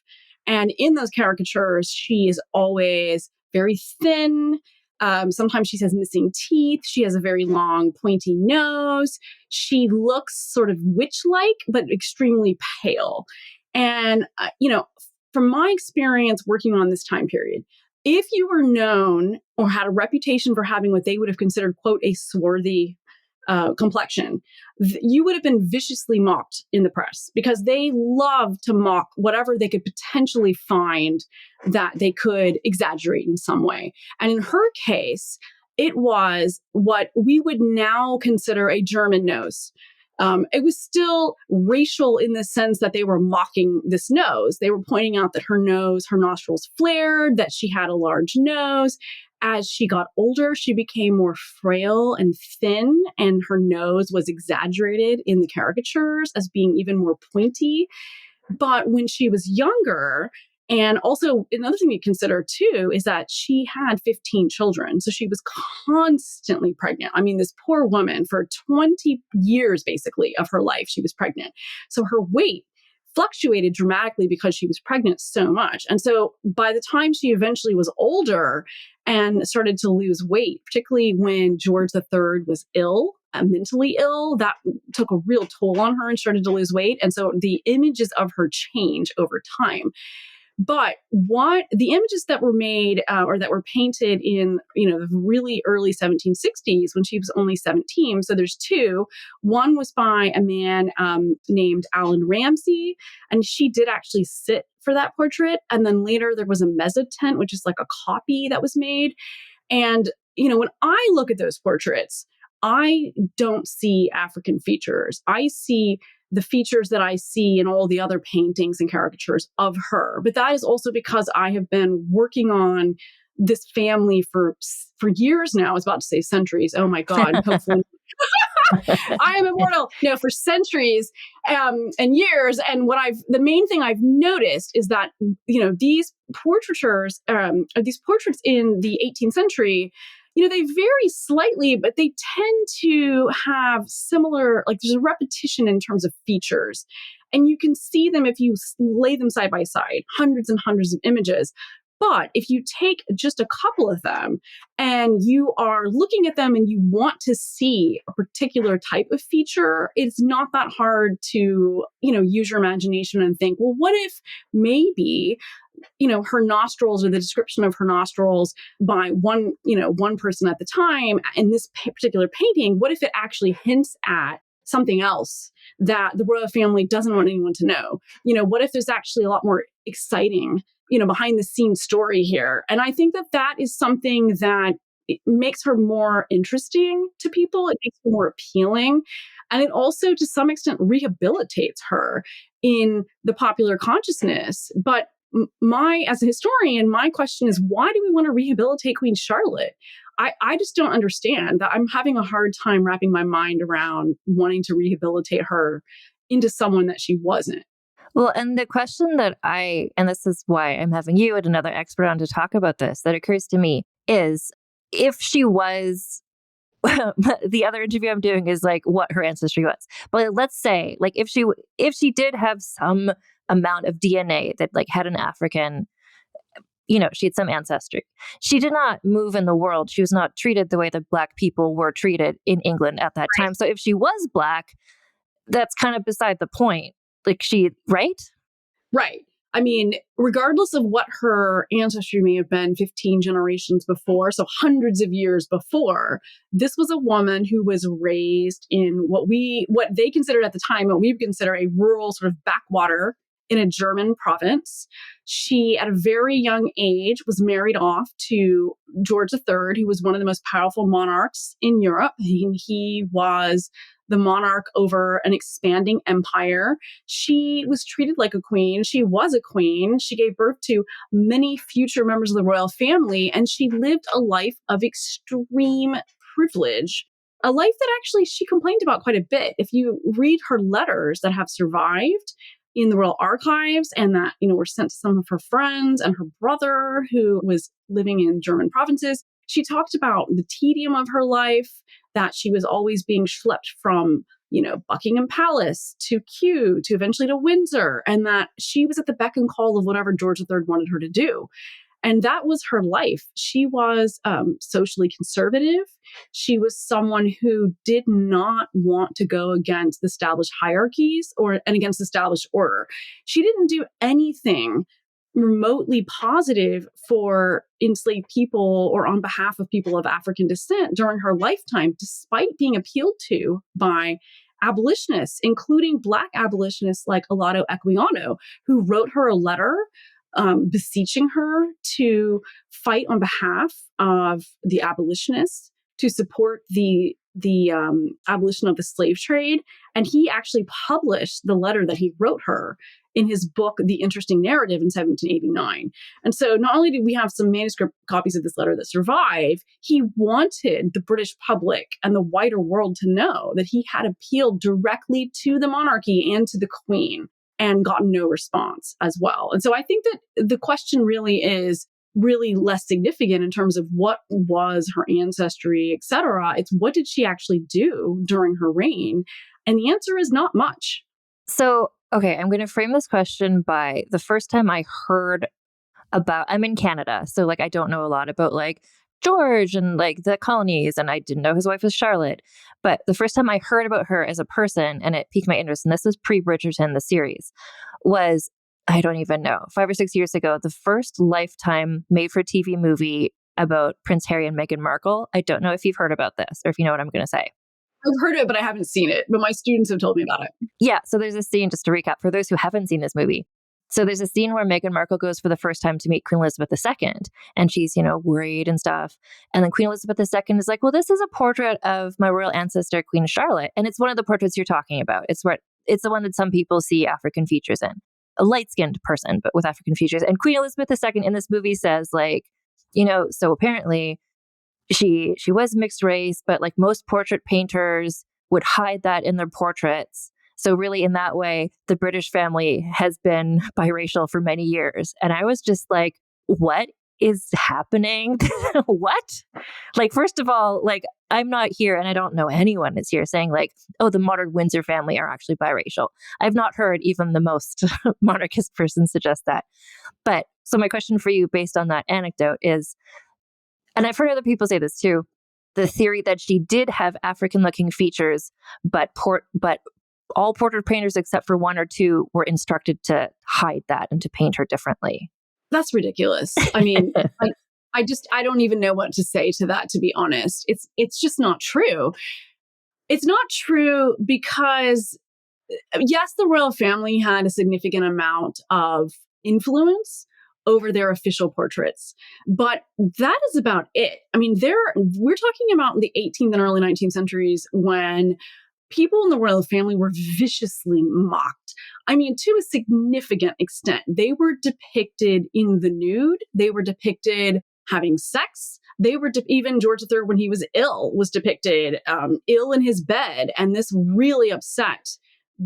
And in those caricatures, she is always very thin. Sometimes she has missing teeth. She has a very long, pointy nose. She looks sort of witch-like, but extremely pale. And, from my experience working on this time period, if you were known or had a reputation for having what they would have considered, quote, a swarthy complexion, you would have been viciously mocked in the press because they love to mock whatever they could potentially find that they could exaggerate in some way. And in her case, it was what we would now consider a German nose. It was still racial in the sense that they were mocking this nose. They were pointing out that her nostrils flared, that she had a large nose. As she got older, she became more frail and thin, and her nose was exaggerated in the caricatures as being even more pointy. But when she was younger, and also another thing to consider too, is that she had 15 children. So she was constantly pregnant. I mean, this poor woman, for 20 years, basically, of her life, she was pregnant. So her weight fluctuated dramatically because she was pregnant so much. And so by the time she eventually was older and started to lose weight, particularly when George III was ill, mentally ill, that took a real toll on her and started to lose weight. And so the images of her change over time. But what the images that were made or that were painted in, the really early 1760s when she was only 17. So there's two. One was by a man named Allan Ramsay, and she did actually sit for that portrait. And then later there was a mezzotint, which is like a copy that was made. And, when I look at those portraits, I don't see African features. I see the features that I see in all the other paintings and caricatures of her. But that is also because I have been working on this family for years now. I was about to say centuries. Oh my God. Hopefully. I am immortal. No, for centuries and years. And the main thing I've noticed is that, these portraitures, these portraits in the 18th century, they vary slightly, but they tend to have similar, there's a repetition in terms of features. And you can see them if you lay them side by side, hundreds and hundreds of images. But if you take just a couple of them and you are looking at them and you want to see a particular type of feature, it's not that hard to, use your imagination and think, well, what if maybe her nostrils, or the description of her nostrils by one person at the time in this particular painting, what if it actually hints at something else that the royal family doesn't want anyone to know? What if there's actually a lot more exciting, behind the scenes story here? And I think that is something that it makes her more interesting to people. It makes her more appealing. And it also, to some extent, rehabilitates her in the popular consciousness. But as a historian, my question is, why do we want to rehabilitate Queen Charlotte? I just don't understand that. I'm having a hard time wrapping my mind around wanting to rehabilitate her into someone that she wasn't. Well, and the question that and this is why I'm having you and another expert on to talk about this, that occurs to me is, if she was the other interview I'm doing is like what her ancestry was. But let's say like if she did have some amount of DNA that like had an African, she had some ancestry. She did not move in the world. She was not treated the way that Black people were treated in England at that time. So if she was Black, that's kind of beside the point. Like right? Right. I mean, regardless of what her ancestry may have been 15 generations before, so hundreds of years before, this was a woman who was raised in what they considered at the time, what we would consider a rural sort of backwater in a German province. She, at a very young age, was married off to George III, who was one of the most powerful monarchs in Europe. He was the monarch over an expanding empire. She was treated like a queen. She was a queen. She gave birth to many future members of the royal family, and she lived a life of extreme privilege, a life that actually she complained about quite a bit. If you read her letters that have survived in the royal archives and that, were sent to some of her friends and her brother who was living in German provinces, she talked about the tedium of her life, that she was always being schlepped from, Buckingham Palace to Kew to eventually to Windsor, and that she was at the beck and call of whatever George III wanted her to do. And that was her life. She was socially conservative. She was someone who did not want to go against the established hierarchies and against established order. She didn't do anything remotely positive for enslaved people or on behalf of people of African descent during her lifetime, despite being appealed to by abolitionists, including Black abolitionists like Olaudah Equiano, who wrote her a letter beseeching her to fight on behalf of the abolitionists, to support the abolition of the slave trade. And he actually published the letter that he wrote her in his book, The Interesting Narrative, in 1789. And so not only did we have some manuscript copies of this letter that survive, he wanted the British public and the wider world to know that he had appealed directly to the monarchy and to the Queen and gotten no response as well. And so I think that the question really is really less significant in terms of what was her ancestry, et cetera. It's what did she actually do during her reign? And the answer is not much. So, okay, I'm going to frame this question by the first time I heard I'm in Canada. So like, I don't know a lot about like George and like the colonies, and I didn't know his wife was Charlotte. But the first time I heard about her as a person and it piqued my interest, and this was pre-Bridgerton, the series, was, I don't even know, 5 or 6 years ago, the first Lifetime made-for-TV movie about Prince Harry and Meghan Markle. I don't know if you've heard about this or if you know what I'm going to say. I've heard it, but I haven't seen it. But my students have told me about it. Yeah. So there's a scene, just to recap, for those who haven't seen this movie. So there's a scene where Meghan Markle goes for the first time to meet Queen Elizabeth II, and she's, worried and stuff. And then Queen Elizabeth II is like, well, this is a portrait of my royal ancestor, Queen Charlotte. And it's one of the portraits you're talking about. It's the one that some people see African features in. A light-skinned person, but with African features. And Queen Elizabeth II in this movie says, like, so apparently she was mixed race, but like most portrait painters would hide that in their portraits. So really in that way, the British family has been biracial for many years. And I was just like, what is happening? What? Like, first of all, like, I'm not here, and I don't know anyone is here saying like, oh, the modern Windsor family are actually biracial. I've not heard even the most monarchist person suggest that. But so my question for you based on that anecdote is, and I've heard other people say this too, the theory that she did have African-looking features, but all portrait painters except for one or two were instructed to hide that and to paint her differently. That's ridiculous. I mean, I don't even know what to say to that, to be honest. It's just not true. It's not true because, yes, the royal family had a significant amount of influence over their official portraits, but that is about it. I mean, we're talking about the 18th and early 19th centuries when people in the royal family were viciously mocked. I mean, to a significant extent, they were depicted in the nude. They were depicted having sex. They were even George III, when he was ill, was depicted ill in his bed. And this really upset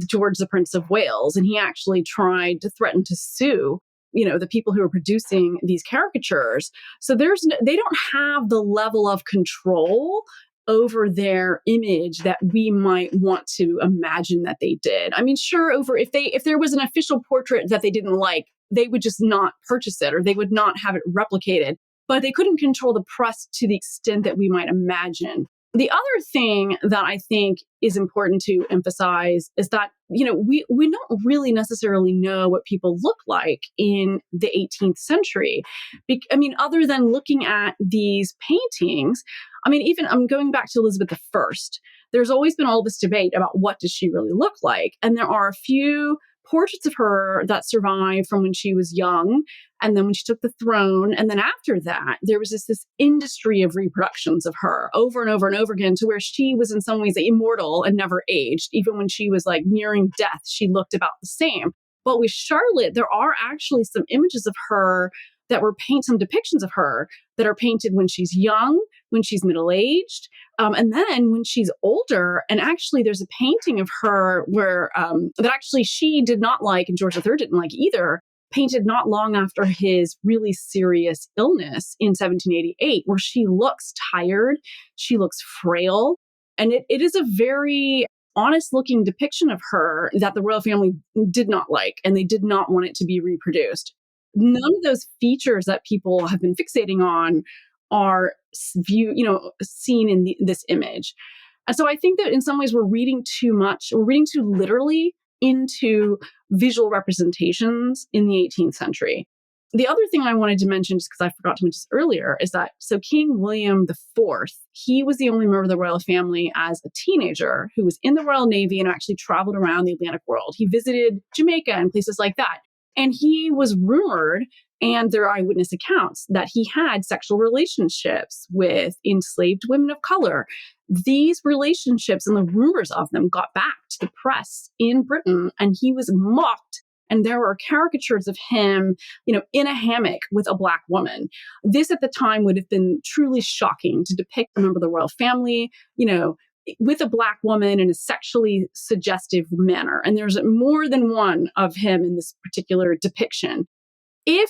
George, the Prince of Wales. And he actually tried to threaten to sue, the people who are producing these caricatures. So they don't have the level of control over their image that we might want to imagine that they did. I mean, sure, if there was an official portrait that they didn't like, they would just not purchase it or they would not have it replicated. But they couldn't control the press to the extent that we might imagine. The other thing that I think is important to emphasize is that, we don't really necessarily know what people look like in the 18th century. Other than looking at these paintings, even I'm going back to Elizabeth I, there's always been all this debate about what does she really look like. And there are a few portraits of her that survive from when she was young and then when she took the throne. And then after that, there was this industry of reproductions of her over and over and over again, to where she was in some ways immortal and never aged. Even when she was nearing death, she looked about the same. But with Charlotte, there are actually some images of her that were some depictions of her that are painted when she's young, when she's middle-aged, and then when she's older. And actually, there's a painting of her where that actually she did not like, and George III didn't like either, painted not long after his really serious illness in 1788, where she looks tired, she looks frail, and it is a very honest-looking depiction of her that the royal family did not like, and they did not want it to be reproduced. None of those features that people have been fixating on are seen in this image. And so I think that in some ways we're reading too literally into visual representations in the 18th century. The other thing I wanted to mention, just because I forgot to mention this earlier, is that King William IV, he was the only member of the royal family as a teenager who was in the Royal Navy and actually traveled around the Atlantic world. He visited Jamaica and places like that. And he was rumored, and there are eyewitness accounts, that he had sexual relationships with enslaved women of color. These relationships and the rumors of them got back to the press in Britain, and he was mocked. And there were caricatures of him, in a hammock with a Black woman. This at the time would have been truly shocking to depict a member of the royal family, with a Black woman in a sexually suggestive manner. And there's more than one of him in this particular depiction. If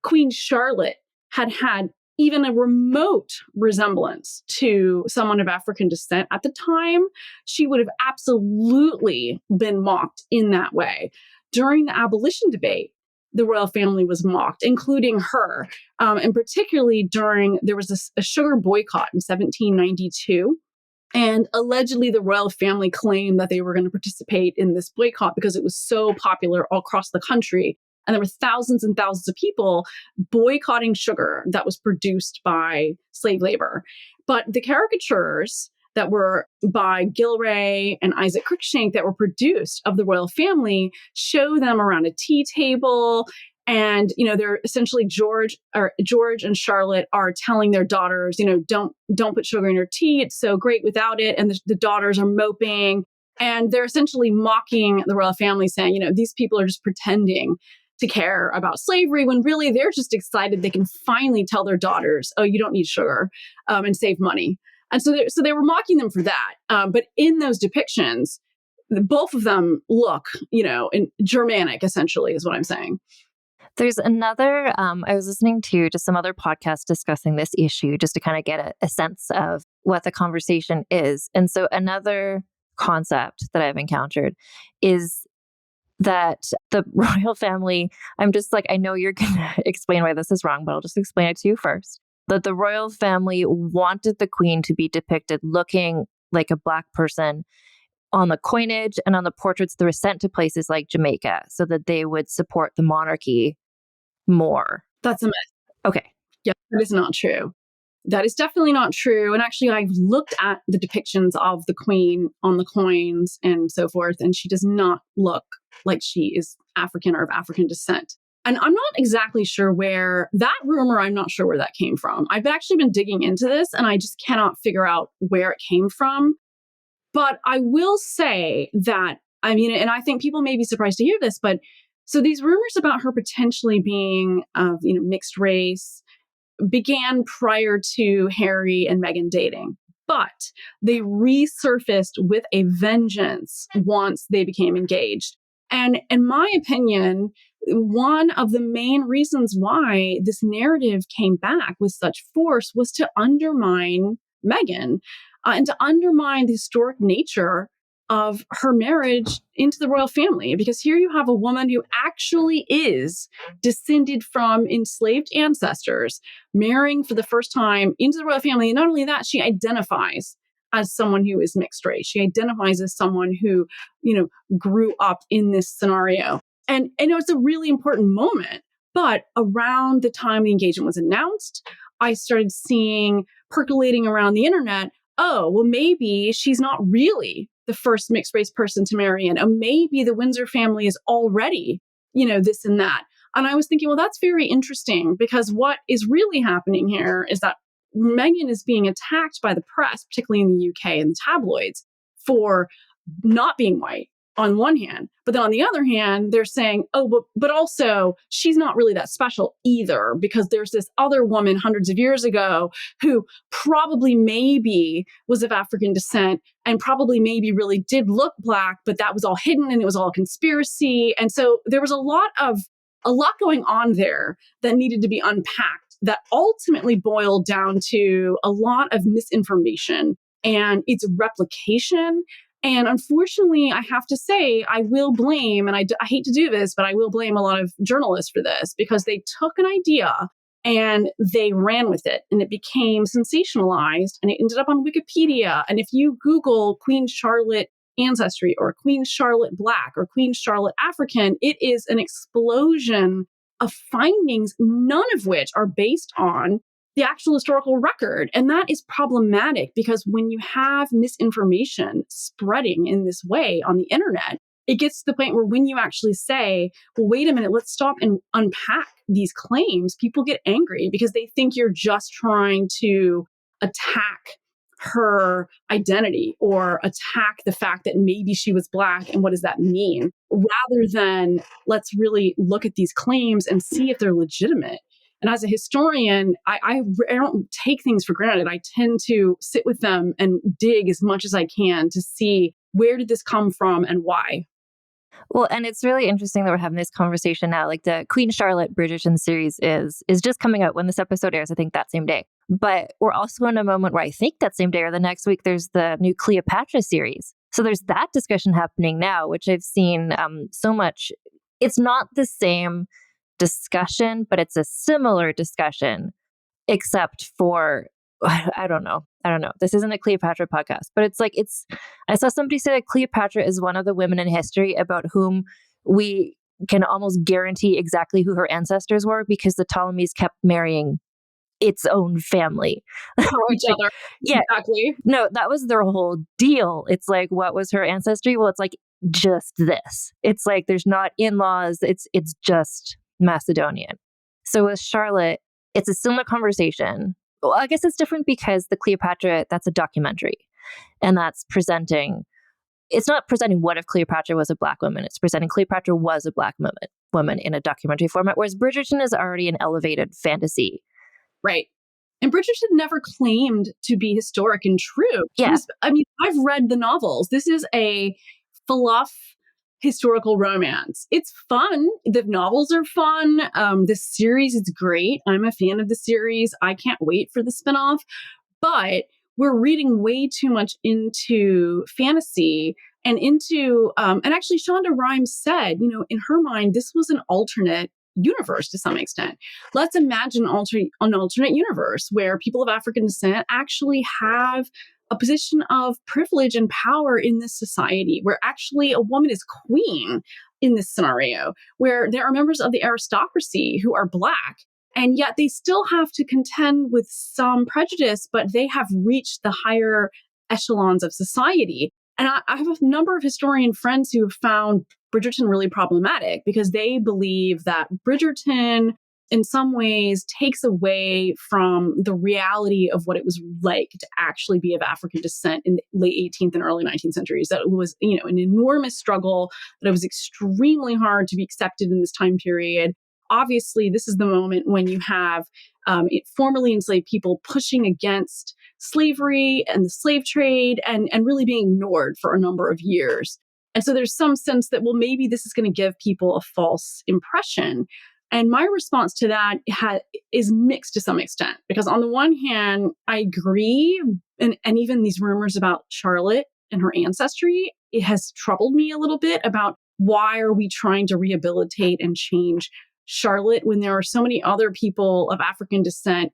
Queen Charlotte had even a remote resemblance to someone of African descent at the time, she would have absolutely been mocked in that way. During the abolition debate, the royal family was mocked, including her. And particularly there was a sugar boycott in 1792. And allegedly, the royal family claimed that they were going to participate in this boycott because it was so popular all across the country. And there were thousands and thousands of people boycotting sugar that was produced by slave labor. But the caricatures that were by Gilray and Isaac Cruikshank that were produced of the royal family show them around a tea table. And, they're essentially George and Charlotte are telling their daughters, don't put sugar in your tea. It's so great without it. And the daughters are moping, and they're essentially mocking the royal family, saying, these people are just pretending to care about slavery, when really they're just excited they can finally tell their daughters, oh, you don't need sugar, and save money. And so they were mocking them for that. But in those depictions, both of them look, in Germanic, essentially, is what I'm saying. There's another, I was listening to just some other podcasts discussing this issue just to kind of get a sense of what the conversation is. And so another concept that I've encountered is that the royal family, I'm just I know you're going to explain why this is wrong, but I'll just explain it to you first. That the royal family wanted the queen to be depicted looking like a Black person on the coinage and on the portraits that were sent to places like Jamaica so that they would support the monarchy more. That's a myth. Okay. Yeah, that is not true. That is definitely not true. And actually, I've looked at the depictions of the queen on the coins and so forth, and she does not look like she is African or of African descent. And I'm not exactly sure where that rumor, I'm not sure where that came from. I've actually been digging into this, and I just cannot figure out where it came from. But I will say that, and I think people may be surprised to hear this, but so these rumors about her potentially being of, mixed race began prior to Harry and Meghan dating, but they resurfaced with a vengeance once they became engaged. And in my opinion, one of the main reasons why this narrative came back with such force was to undermine Meghan, and to undermine the historic nature of her marriage into the royal family. Because here you have a woman who actually is descended from enslaved ancestors, marrying for the first time into the royal family. And not only that, she identifies as someone who is mixed race. She identifies as someone who, grew up in this scenario. And it's a really important moment. But around the time the engagement was announced, I started seeing percolating around the internet, oh, well, maybe she's not really the first mixed race person to marry in. Or maybe the Windsor family is already, this and that. And I was thinking, well, that's very interesting, because what is really happening here is that Meghan is being attacked by the press, particularly in the UK and the tabloids, for not being white on one hand. But then on the other hand, they're saying, oh, but also she's not really that special either, because there's this other woman hundreds of years ago who probably maybe was of African descent and probably maybe really did look Black, but that was all hidden and it was all a conspiracy. And so there was a lot going on there that needed to be unpacked, that ultimately boiled down to a lot of misinformation and its replication. And unfortunately, I have to say, I will blame, and I hate to do this, but I will blame a lot of journalists for this, because they took an idea and they ran with it, and it became sensationalized, and it ended up on Wikipedia. And if you Google Queen Charlotte ancestry or Queen Charlotte Black or Queen Charlotte African, it is an explosion of findings, none of which are based on the actual historical record. And that is problematic, because when you have misinformation spreading in this way on the internet, it gets to the point where when you actually say, well, wait a minute, let's stop and unpack these claims, people get angry because they think you're just trying to attack her identity or attack the fact that maybe she was Black and what does that mean, rather than let's really look at these claims and see if they're legitimate. And as a historian, I don't take things for granted. I tend to sit with them and dig as much as I can to see, where did this come from and why? Well, and it's really interesting that we're having this conversation now. Like, the Queen Charlotte Bridgerton series is just coming out when this episode airs, I think that same day. But we're also in a moment where I think that same day or the next week, there's the new Cleopatra series. So there's that discussion happening now, which I've seen so much. It's not the same discussion, but it's a similar discussion, except for, I don't know. This isn't a Cleopatra podcast, but I saw somebody say that Cleopatra is one of the women in history about whom we can almost guarantee exactly who her ancestors were, because the Ptolemies kept marrying its own family. Each other. Yeah. Exactly. No, that was their whole deal. It's like, what was her ancestry? Well, it's like just this. It's like there's not in-laws. It's just Macedonian. So with Charlotte, it's a similar conversation. Well, I guess it's different because the Cleopatra, that's a documentary, and it's not presenting what if Cleopatra was a Black woman. It's presenting Cleopatra was a Black woman in a documentary format, whereas Bridgerton is already an elevated fantasy. Right. And Bridgerton never claimed to be historic and true. Yeah. I've read the novels. This is a fluff historical romance. It's fun. The novels are fun. The series is great. I'm a fan of the series. I can't wait for the spinoff. But we're reading way too much into fantasy and into, and actually Shonda Rhimes said, in her mind, this was an alternate universe to some extent. Let's imagine an alternate universe where people of African descent actually have a position of privilege and power in this society, where actually a woman is queen in this scenario, where there are members of the aristocracy who are Black, and yet they still have to contend with some prejudice, but they have reached the higher echelons of society. And I have a number of historian friends who have found Bridgerton really problematic, because they believe that Bridgerton in some ways takes away from the reality of what it was like to actually be of African descent in the late 18th and early 19th centuries. That it was, an enormous struggle, that it was extremely hard to be accepted in this time period. Obviously, this is the moment when you have formerly enslaved people pushing against slavery and the slave trade and really being ignored for a number of years. And so there's some sense that, well, maybe this is going to give people a false impression. And my response to that is mixed to some extent, because on the one hand, I agree. And even these rumors about Charlotte and her ancestry, it has troubled me a little bit about why are we trying to rehabilitate and change Charlotte when there are so many other people of African descent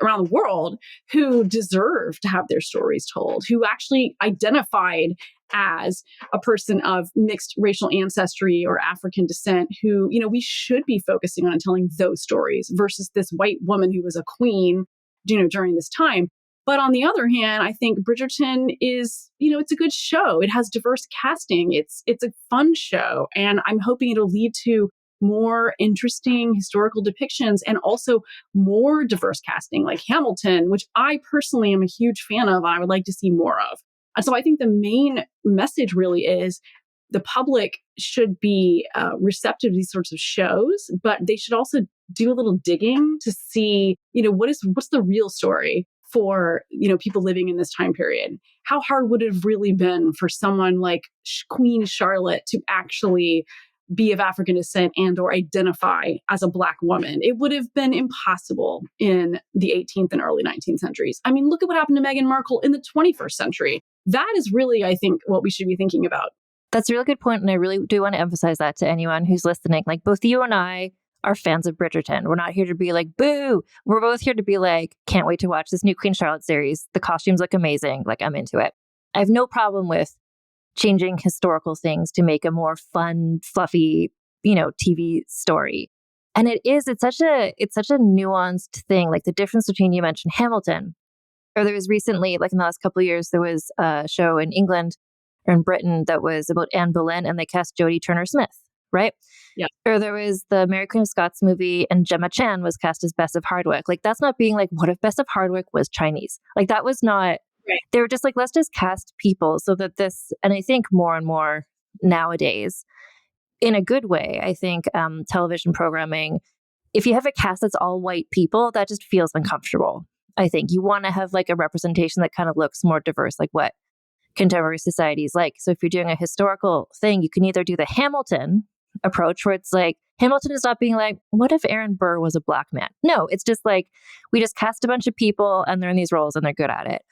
around the world who deserve to have their stories told, who actually identified as a person of mixed racial ancestry or African descent, who, we should be focusing on telling those stories versus this white woman who was a queen, during this time. But on the other hand, I think Bridgerton is, it's a good show. It has diverse casting. It's a fun show. And I'm hoping it'll lead to more interesting historical depictions and also more diverse casting like Hamilton, which I personally am a huge fan of and I would like to see more of. And so I think the main message really is the public should be receptive to these sorts of shows, but they should also do a little digging to see, what's the real story for, people living in this time period. How hard would it have really been for someone like Queen Charlotte to actually be of African descent and or identify as a Black woman? It would have been impossible in the 18th and early 19th centuries. I mean, look at what happened to Meghan Markle in the 21st century. That is really, I think, what we should be thinking about. That's a really good point, and I really do want to emphasize that to anyone who's listening. Like, both you and I are fans of Bridgerton. We're not here to be like, boo. We're both here to be like, can't wait to watch this new Queen Charlotte series. The costumes look amazing. Like, I'm into it. I have no problem with changing historical things to make a more fun, fluffy, TV story. And it's such a nuanced thing. Like the difference between, you mentioned Hamilton, or there was recently, like in the last couple of years, there was a show in England or in Britain that was about Anne Boleyn, and they cast Jodie Turner-Smith, right? Yeah. Or there was the Mary Queen of Scots movie, and Gemma Chan was cast as Bess of Hardwick. Like, that's not being like, what if Bess of Hardwick was Chinese? Like, that was not. Right. They were just like, let's just cast people so that this, and I think more and more nowadays, in a good way, I think television programming, if you have a cast that's all white people, that just feels uncomfortable. I think you want to have like a representation that kind of looks more diverse, like what contemporary society is like. So if you're doing a historical thing, you can either do the Hamilton approach where it's like, Hamilton is not being like, what if Aaron Burr was a Black man? No, it's just like, we just cast a bunch of people and they're in these roles and they're good at it.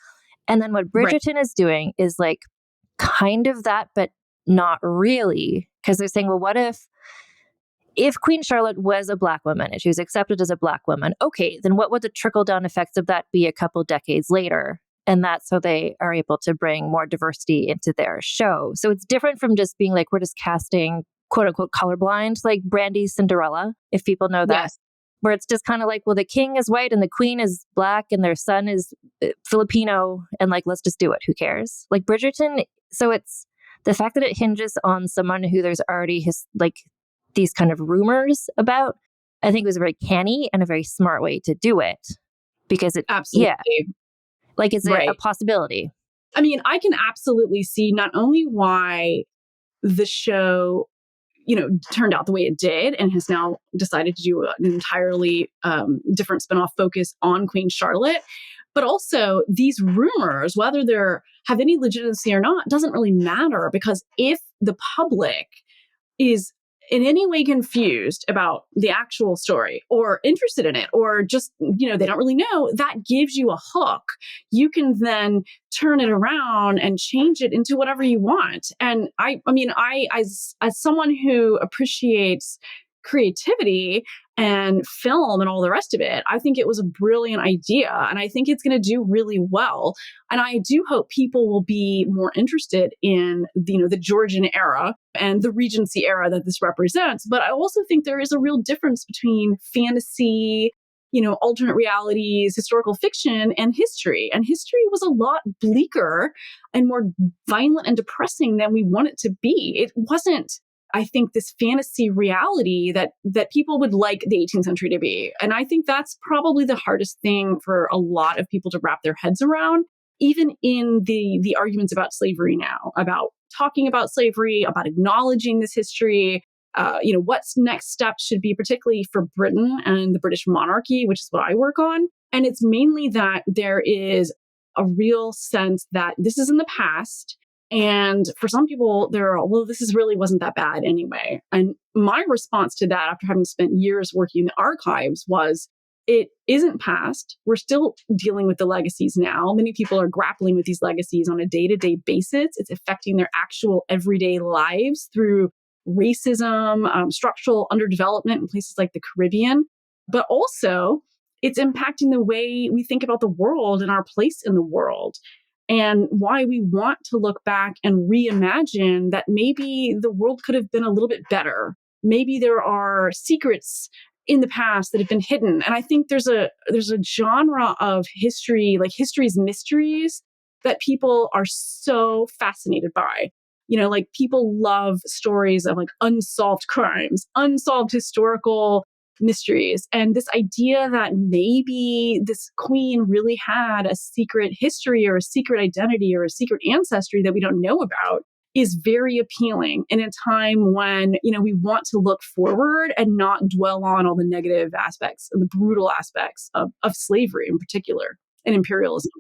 And then what Bridgerton is doing is like kind of that, but not really. Because they're saying, well, what if Queen Charlotte was a Black woman and she was accepted as a Black woman? Okay, then what would the trickle-down effects of that be a couple decades later? And that's how they are able to bring more diversity into their show. So it's different from just being like, we're just casting quote unquote colorblind, like Brandy's Cinderella, if people know that. Yes. Where it's just kind of like, well, the king is white and the queen is Black and their son is Filipino, and like, let's just do it. Who cares? Like Bridgerton. So it's the fact that it hinges on someone who there's already these kind of rumors about, I think was a very canny and a very smart way to do it, because it absolutely, like it's a possibility. I mean, I can absolutely see not only why the show, turned out the way it did and has now decided to do an entirely different spinoff focus on Queen Charlotte, but also these rumors, whether they have any legitimacy or not, doesn't really matter, because if the public is in any way confused about the actual story or interested in it, or just, they don't really know, that gives you a hook. You can then turn it around and change it into whatever you want. And I as someone who appreciates creativity and film and all the rest of it, I think it was a brilliant idea. And I think it's going to do really well. And I do hope people will be more interested in, the Georgian era and the Regency era that this represents. But I also think there is a real difference between fantasy, alternate realities, historical fiction, and history. And history was a lot bleaker and more violent and depressing than we want it to be. It wasn't, I think, this fantasy reality that people would like the 18th century to be. And I think that's probably the hardest thing for a lot of people to wrap their heads around, even in the arguments about slavery now, about talking about slavery, about acknowledging this history, what's next steps should be, particularly for Britain and the British monarchy, which is what I work on. And it's mainly that there is a real sense that this is in the past. And for some people, this really wasn't that bad anyway. And my response to that, after having spent years working in the archives, was it isn't past. We're still dealing with the legacies now. Many people are grappling with these legacies on a day-to-day basis. It's affecting their actual everyday lives through racism, structural underdevelopment in places like the Caribbean. But also, it's impacting the way we think about the world and our place in the world, and why we want to look back and reimagine that maybe the world could have been a little bit better. Maybe there are secrets in the past that have been hidden. And I think there's a genre of history, like history's mysteries, that people are so fascinated by. Like people love stories of like unsolved crimes, unsolved historical mysteries. And this idea that maybe this queen really had a secret history or a secret identity or a secret ancestry that we don't know about is very appealing in a time when, we want to look forward and not dwell on all the negative aspects, the brutal aspects of slavery in particular and imperialism.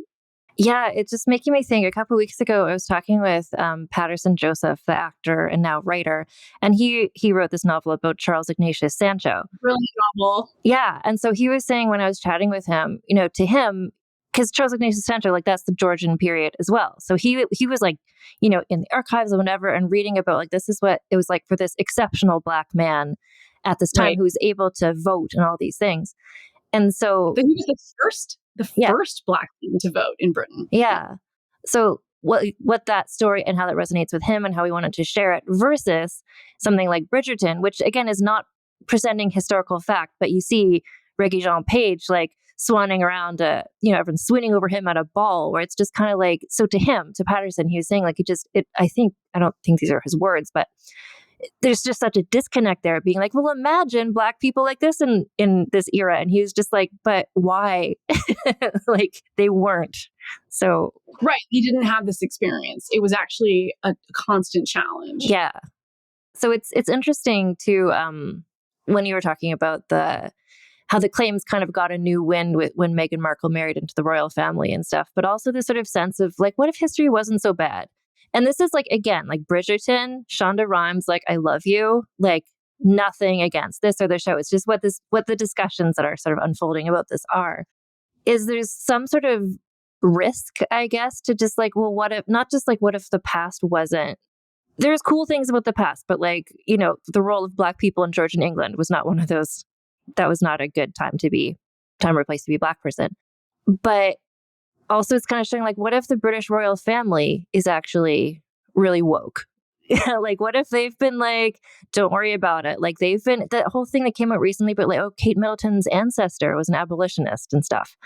Yeah, it's just making me think. A couple of weeks ago, I was talking with Patterson Joseph, the actor and now writer, and he wrote this novel about Charles Ignatius Sancho. Brilliant novel. Yeah, and so he was saying when I was chatting with him, to him, because Charles Ignatius Sancho, like that's the Georgian period as well. So he was like, in the archives or whatever, and reading about like this is what it was like for this exceptional Black man at this time, right, who was able to vote and all these things. And so he was the first Black man to vote in Britain. Yeah. So what that story and how that resonates with him and how he wanted to share it versus something like Bridgerton, which again is not presenting historical fact, but you see Regé-Jean Page like swanning around, everyone's swooning over him at a ball, where it's just kind of like, so to him, to Patterson, he was saying like, I don't think these are his words, but there's just such a disconnect there, being like, well, imagine Black people like this in this era. And he was just like, but why? Like they weren't. So. Right. He didn't have this experience. It was actually a constant challenge. Yeah. So it's interesting to, when you were talking about how the claims kind of got a new wind when Meghan Markle married into the royal family and stuff, but also this sort of sense of like, what if history wasn't so bad? And this is like, again, like Bridgerton, Shonda Rhimes, like, I love you, like nothing against this or the show. It's just what the discussions that are sort of unfolding about this are, is there's some sort of risk, I guess, to just like, well, what if the past wasn't, there's cool things about the past, but like, the role of Black people in Georgian England was not one of those. That was not a good time or place to be a Black person. But also it's kind of showing like, what if the British royal family is actually really woke? Like, what if they've been like, don't worry about it. Like they've been, that whole thing that came out recently, but like, Kate Middleton's ancestor was an abolitionist and stuff,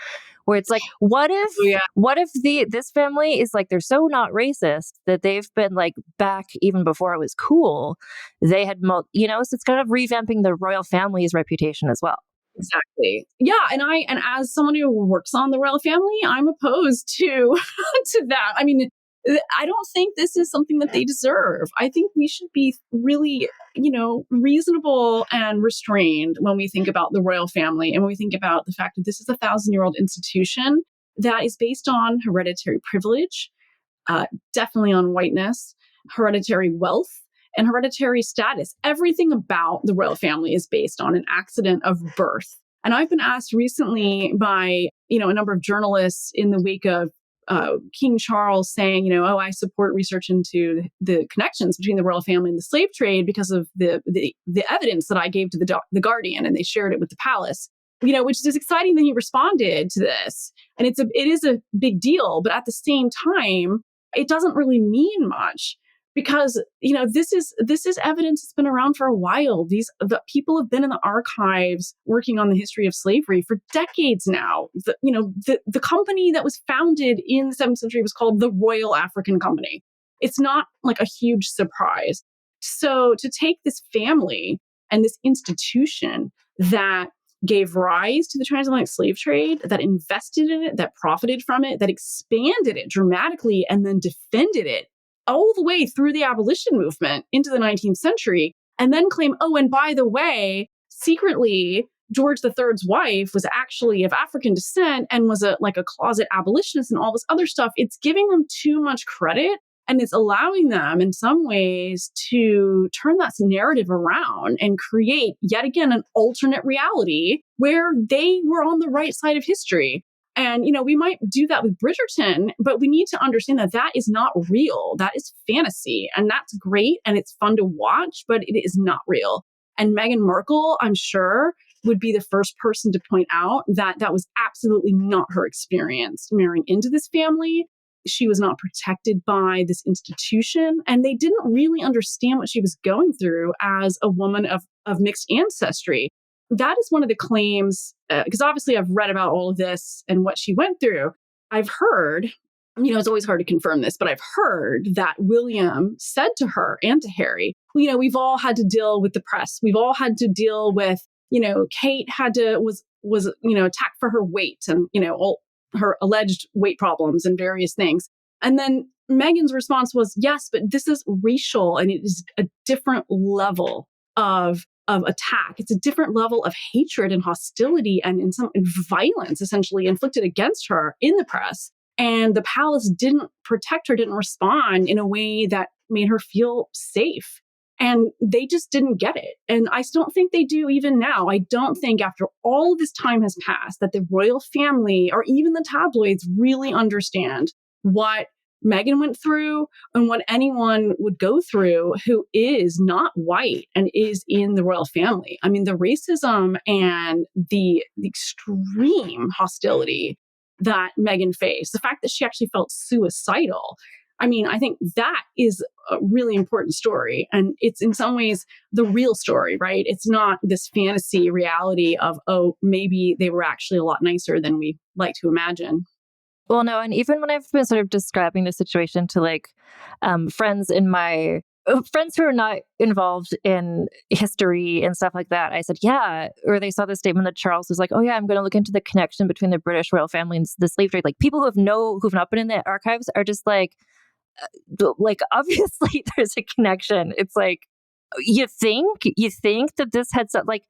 where it's like, what if this family is like, they're so not racist that they've been like back even before it was cool. They had, so it's kind of revamping the royal family's reputation as well. Exactly. Yeah. And as someone who works on the royal family, I'm opposed to that. I mean, I don't think this is something that they deserve. I think we should be really, reasonable and restrained when we think about the royal family and when we think about the fact that this is a 1,000-year-old institution that is based on hereditary privilege, definitely on whiteness, hereditary wealth, and hereditary status. Everything about the royal family is based on an accident of birth. And I've been asked recently by, a number of journalists in the wake of King Charles saying, I support research into the connections between the royal family and the slave trade because of the evidence that I gave to the Guardian, and they shared it with the palace. Which is exciting that he responded to this. And it is a big deal, but at the same time, it doesn't really mean much. Because, this is evidence that's been around for a while. The people have been in the archives working on the history of slavery for decades now. The company that was founded in the 7th century was called the Royal African Company. It's not like a huge surprise. So to take this family and this institution that gave rise to the transatlantic slave trade, that invested in it, that profited from it, that expanded it dramatically, and then defended it all the way through the abolition movement into the 19th century, and then claim, and by the way, secretly, George III's wife was actually of African descent and was a closet abolitionist and all this other stuff. It's giving them too much credit And it's allowing them in some ways to turn that narrative around and create yet again an alternate reality where they were on the right side of history. And, we might do that with Bridgerton, but we need to understand that that is not real. That is fantasy. And that's great. And it's fun to watch, but it is not real. And Meghan Markle, I'm sure, would be the first person to point out that that was absolutely not her experience marrying into this family. She was not protected by this institution, and they didn't really understand what she was going through as a woman of mixed ancestry. That is one of the claims, because obviously I've read about all of this and what she went through. I've heard, it's always hard to confirm this, but I've heard that William said to her and to Harry, we've all had to deal with the press. We've all had to deal with, Kate was attacked for her weight and, all her alleged weight problems and various things. And then Meghan's response was, yes, but this is racial and it is a different level of attack. It's a different level of hatred and hostility and some violence essentially inflicted against her in the press. And the palace didn't protect her, didn't respond in a way that made her feel safe. And they just didn't get it. And I don't think they do even now. I don't think after all this time has passed that the royal family or even the tabloids really understand what Meghan went through and what anyone would go through who is not white and is in the royal family. I mean, the racism and the extreme hostility that Meghan faced, the fact that she actually felt suicidal. I mean, I think that is a really important story. And it's in some ways the real story, right? It's not this fantasy reality of, oh, maybe they were actually a lot nicer than we like to imagine. Well, no, and even when I've been sort of describing the situation to friends friends who are not involved in history and stuff like that, I said, yeah. Or they saw the statement that Charles was like, oh yeah, I'm going to look into the connection between the British royal family and the slave trade. Like people who've not been in the archives are just like obviously there's a connection. It's like, you think that this had some, like,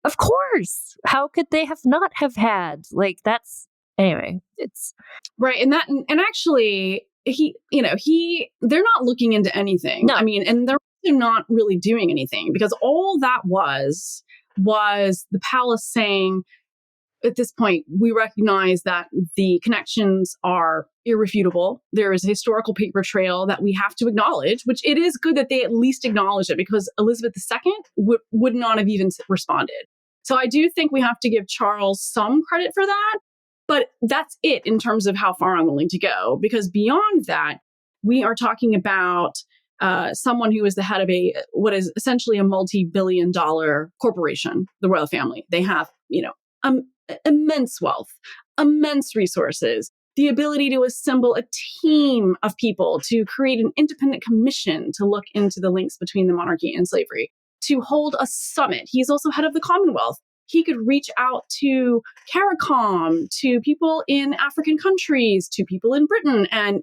of course, how could they not have had, that's, anyway, it's right. And actually they're not looking into anything. No. I mean, and they're not really doing anything because all that was the palace saying, at this point, we recognize that the connections are irrefutable. There is a historical paper trail that we have to acknowledge, which it is good that they at least acknowledge it because Elizabeth II would not have even responded. So I do think we have to give Charles some credit for that. But that's it in terms of how far I'm willing to go, because beyond that, we are talking about someone who is the head of what is essentially a multi-billion-dollar corporation, the royal family. They have, immense wealth, immense resources, the ability to assemble a team of people to create an independent commission to look into the links between the monarchy and slavery, to hold a summit. He's also head of the Commonwealth. He could reach out to CARICOM, to people in African countries, to people in Britain, and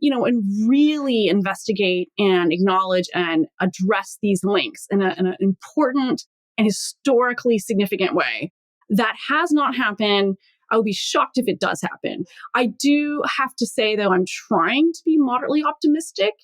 really investigate and acknowledge and address these links in an important and historically significant way. That has not happened. I would be shocked if it does happen. I do have to say, though, I'm trying to be moderately optimistic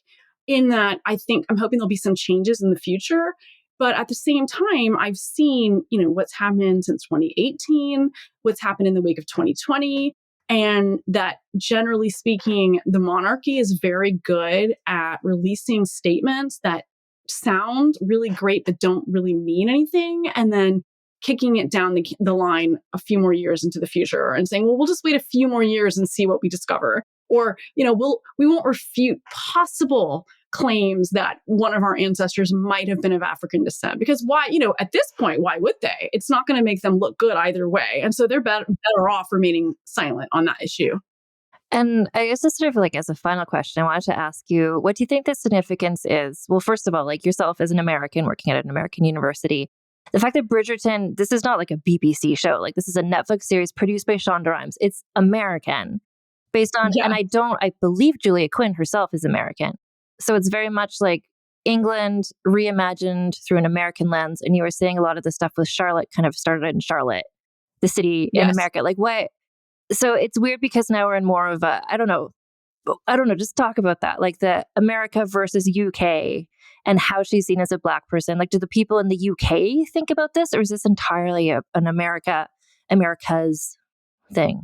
in that I'm hoping there'll be some changes in the future. But at the same time, I've seen, what's happened since 2018, what's happened in the wake of 2020, and that generally speaking, the monarchy is very good at releasing statements that sound really great but don't really mean anything, and then kicking it down the line a few more years into the future and saying, well, we'll just wait a few more years and see what we discover. Or, we won't refute possible claims that one of our ancestors might have been of African descent. Because why, at this point, why would they? It's not going to make them look good either way. And so they're better off remaining silent on that issue. And I guess just sort of as a final question, I wanted to ask you, what do you think the significance is? Well, first of all, yourself as an American working at an American university, the fact that Bridgerton, this is not like a BBC show. This is a Netflix series produced by Shonda Rhimes. It's American. Based on, and I believe Julia Quinn herself is American. So it's very much like England reimagined through an American lens. And you were saying a lot of the stuff with Charlotte kind of started in Charlotte, the city in America. What? So it's weird because now we're in more of a, I don't know, I don't know, just talk about that, like the America versus UK and how she's seen as a Black person. Like, do the people in the UK think about this, or is this entirely an America's thing?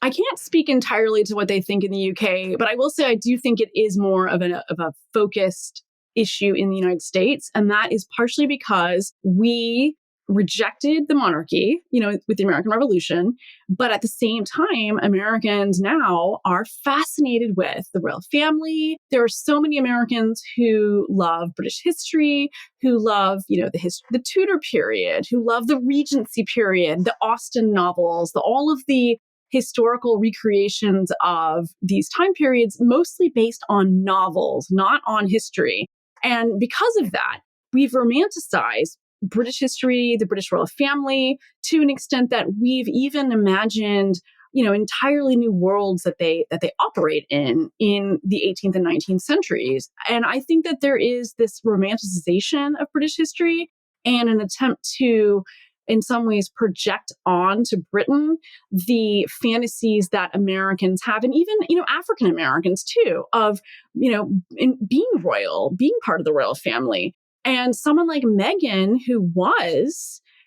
I can't speak entirely to what they think in the UK, but I will say I do think it is more of a focused issue in the United States. And that is partially because we rejected the monarchy, with the American Revolution. But at the same time, Americans now are fascinated with the royal family. There are so many Americans who love British history, who love, the Tudor period, who love the Regency period, the Austen novels, all of the historical recreations of these time periods, mostly based on novels, not on history. And because of that, we've romanticized British history, the British royal family, to an extent that we've even imagined, entirely new worlds that they operate in the 18th and 19th centuries. And I think that there is this romanticization of British history and an attempt to, in some ways, project on to Britain the fantasies that Americans have, and even, African Americans too, of, in being royal, being part of the royal family. And someone like Meghan,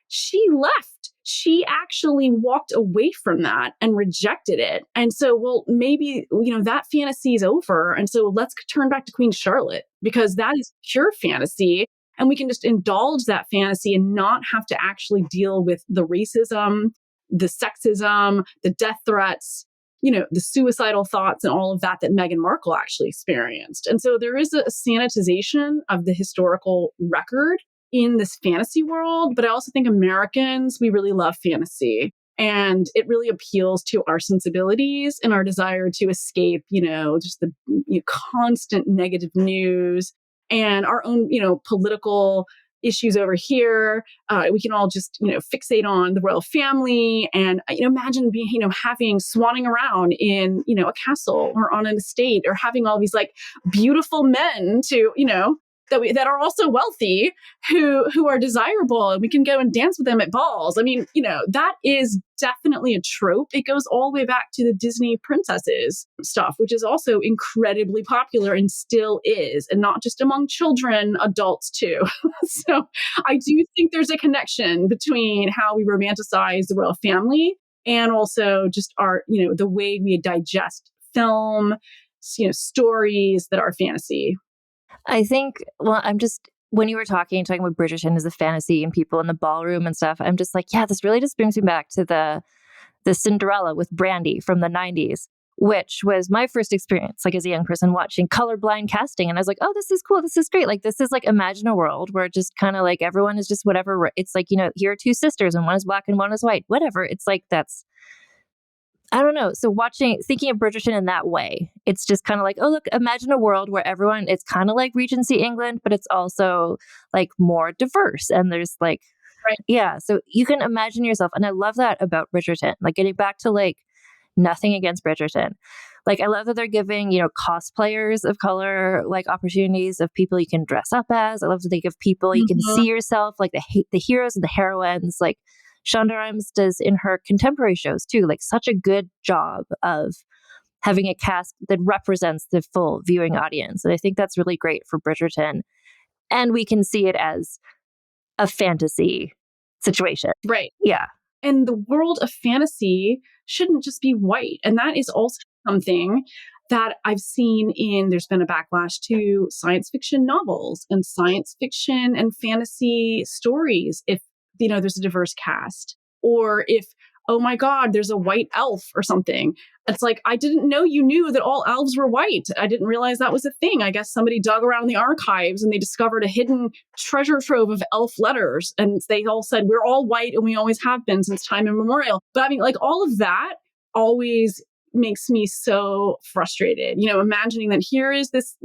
she left. She actually walked away from that and rejected it. And so, well, maybe, that fantasy is over. And so let's turn back to Queen Charlotte, because that is pure fantasy. And we can just indulge that fantasy and not have to actually deal with the racism, the sexism, the death threats, the suicidal thoughts and all of that Meghan Markle actually experienced. And so there is a sanitization of the historical record in this fantasy world. But I also think Americans, we really love fantasy. And it really appeals to our sensibilities and our desire to escape, just the constant negative news and our own, political issues over here. We can all just, fixate on the royal family and, imagine being, swanning around in, a castle or on an estate, or having all these like beautiful men to, that are also wealthy, who are desirable, and we can go and dance with them at balls. I mean, that is definitely a trope. It goes all the way back to the Disney princesses stuff, which is also incredibly popular and still is, and not just among children, adults too. So I do think there's a connection between how we romanticize the royal family and also just our, the way we digest film, stories that are fantasy. I think, when you were talking about Bridgerton as a fantasy and people in the ballroom and stuff, I'm just like, yeah, this really just brings me back to the Cinderella with Brandy from the 90s, which was my first experience, like as a young person watching colorblind casting. And I was like, oh, this is cool. This is great. Like, this is like, imagine a world where just kind of like everyone is just whatever. It's like, here are two sisters and one is Black and one is white, whatever. It's like, I don't know. So thinking of Bridgerton in that way, it's just kind of like, oh, look, imagine a world where everyone, it's kind of like Regency England, but it's also like more diverse. And there's like, right. Yeah. So you can imagine yourself. And I love that about Bridgerton, like getting back to like nothing against Bridgerton. Like, I love that they're giving, cosplayers of color, like opportunities of people you can dress up as. I love that they give people you can see yourself, like the heroes and the heroines, like Shonda Rhimes does in her contemporary shows too, like such a good job of having a cast that represents the full viewing audience. And I think that's really great for Bridgerton. And we can see it as a fantasy situation. Right. Yeah. And the world of fantasy shouldn't just be white. And that is also something that I've seen there's been a backlash to science fiction novels and science fiction and fantasy stories. If there's a diverse cast, or if, oh my God, there's a white elf or something. It's like, I didn't know you knew that all elves were white. I didn't realize that was a thing. I guess somebody dug around in the archives and they discovered a hidden treasure trove of elf letters. And they all said, we're all white and we always have been since time immemorial. But I mean, like, all of that always makes me so frustrated, imagining that here is this,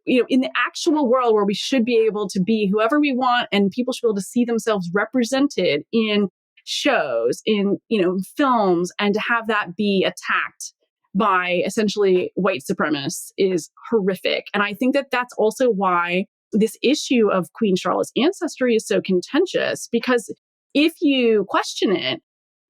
in the actual world where we should be able to be whoever we want, and people should be able to see themselves represented in shows, in, films, and to have that be attacked by essentially white supremacists is horrific. And I think that that's also why this issue of Queen Charlotte's ancestry is so contentious, because if you question it,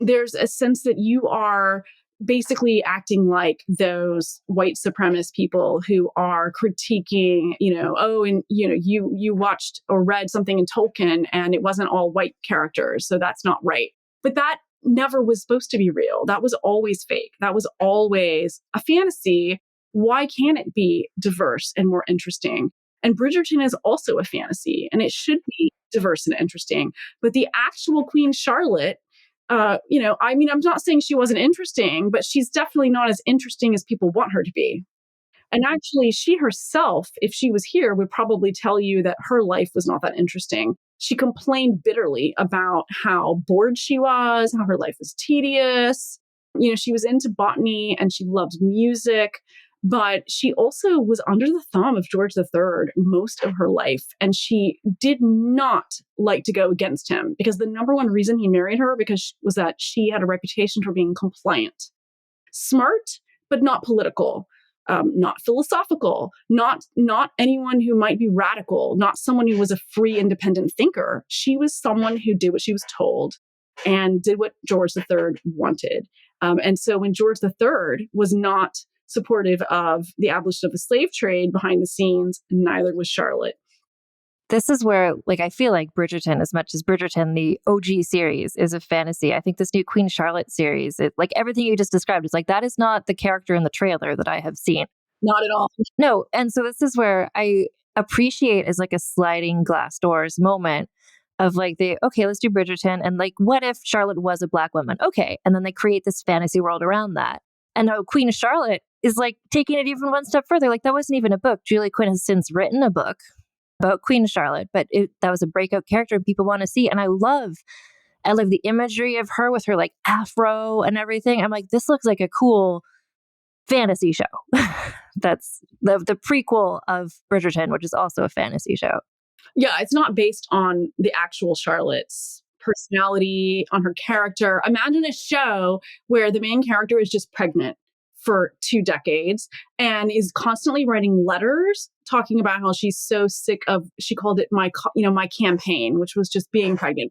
there's a sense that you are basically acting like those white supremacist people who are critiquing, you watched or read something in Tolkien and it wasn't all white characters, so that's not right. But that never was supposed to be real. That was always fake. That was always a fantasy. Why can't it be diverse and more interesting? And Bridgerton is also a fantasy, and it should be diverse and interesting. But the actual Queen Charlotte, I'm not saying she wasn't interesting, but she's definitely not as interesting as people want her to be. And actually, she herself, if she was here, would probably tell you that her life was not that interesting. She complained bitterly about how bored she was, how her life was tedious. She was into botany and she loved music, but she also was under the thumb of George III most of her life. And she did not like to go against him, because the number one reason he married her was that she had a reputation for being compliant, smart, but not political. Not philosophical, not anyone who might be radical, not someone who was a free, independent thinker. She was someone who did what she was told and did what George III wanted. And so when George III was not supportive of the abolition of the slave trade behind the scenes, neither was Charlotte. This is where, I feel like Bridgerton, as much as Bridgerton, the OG series, is a fantasy. I think this new Queen Charlotte series, everything you just described, is that is not the character in the trailer that I have seen. Not at all. No. And so this is where I appreciate as a sliding glass doors moment of let's do Bridgerton. And what if Charlotte was a Black woman? Okay. And then they create this fantasy world around that. And now Queen Charlotte is taking it even one step further. That wasn't even a book. Julie Quinn has since written a book about Queen Charlotte, but that was a breakout character and people want to see. And I love the imagery of her with her afro and everything. I'm this looks like a cool fantasy show. That's the prequel of Bridgerton, which is also a fantasy show. Yeah, it's not based on the actual Charlotte's personality, on her character. Imagine a show where the main character is just pregnant for 2 decades and is constantly writing letters talking about how she's so sick of, she called it my campaign, which was just being pregnant.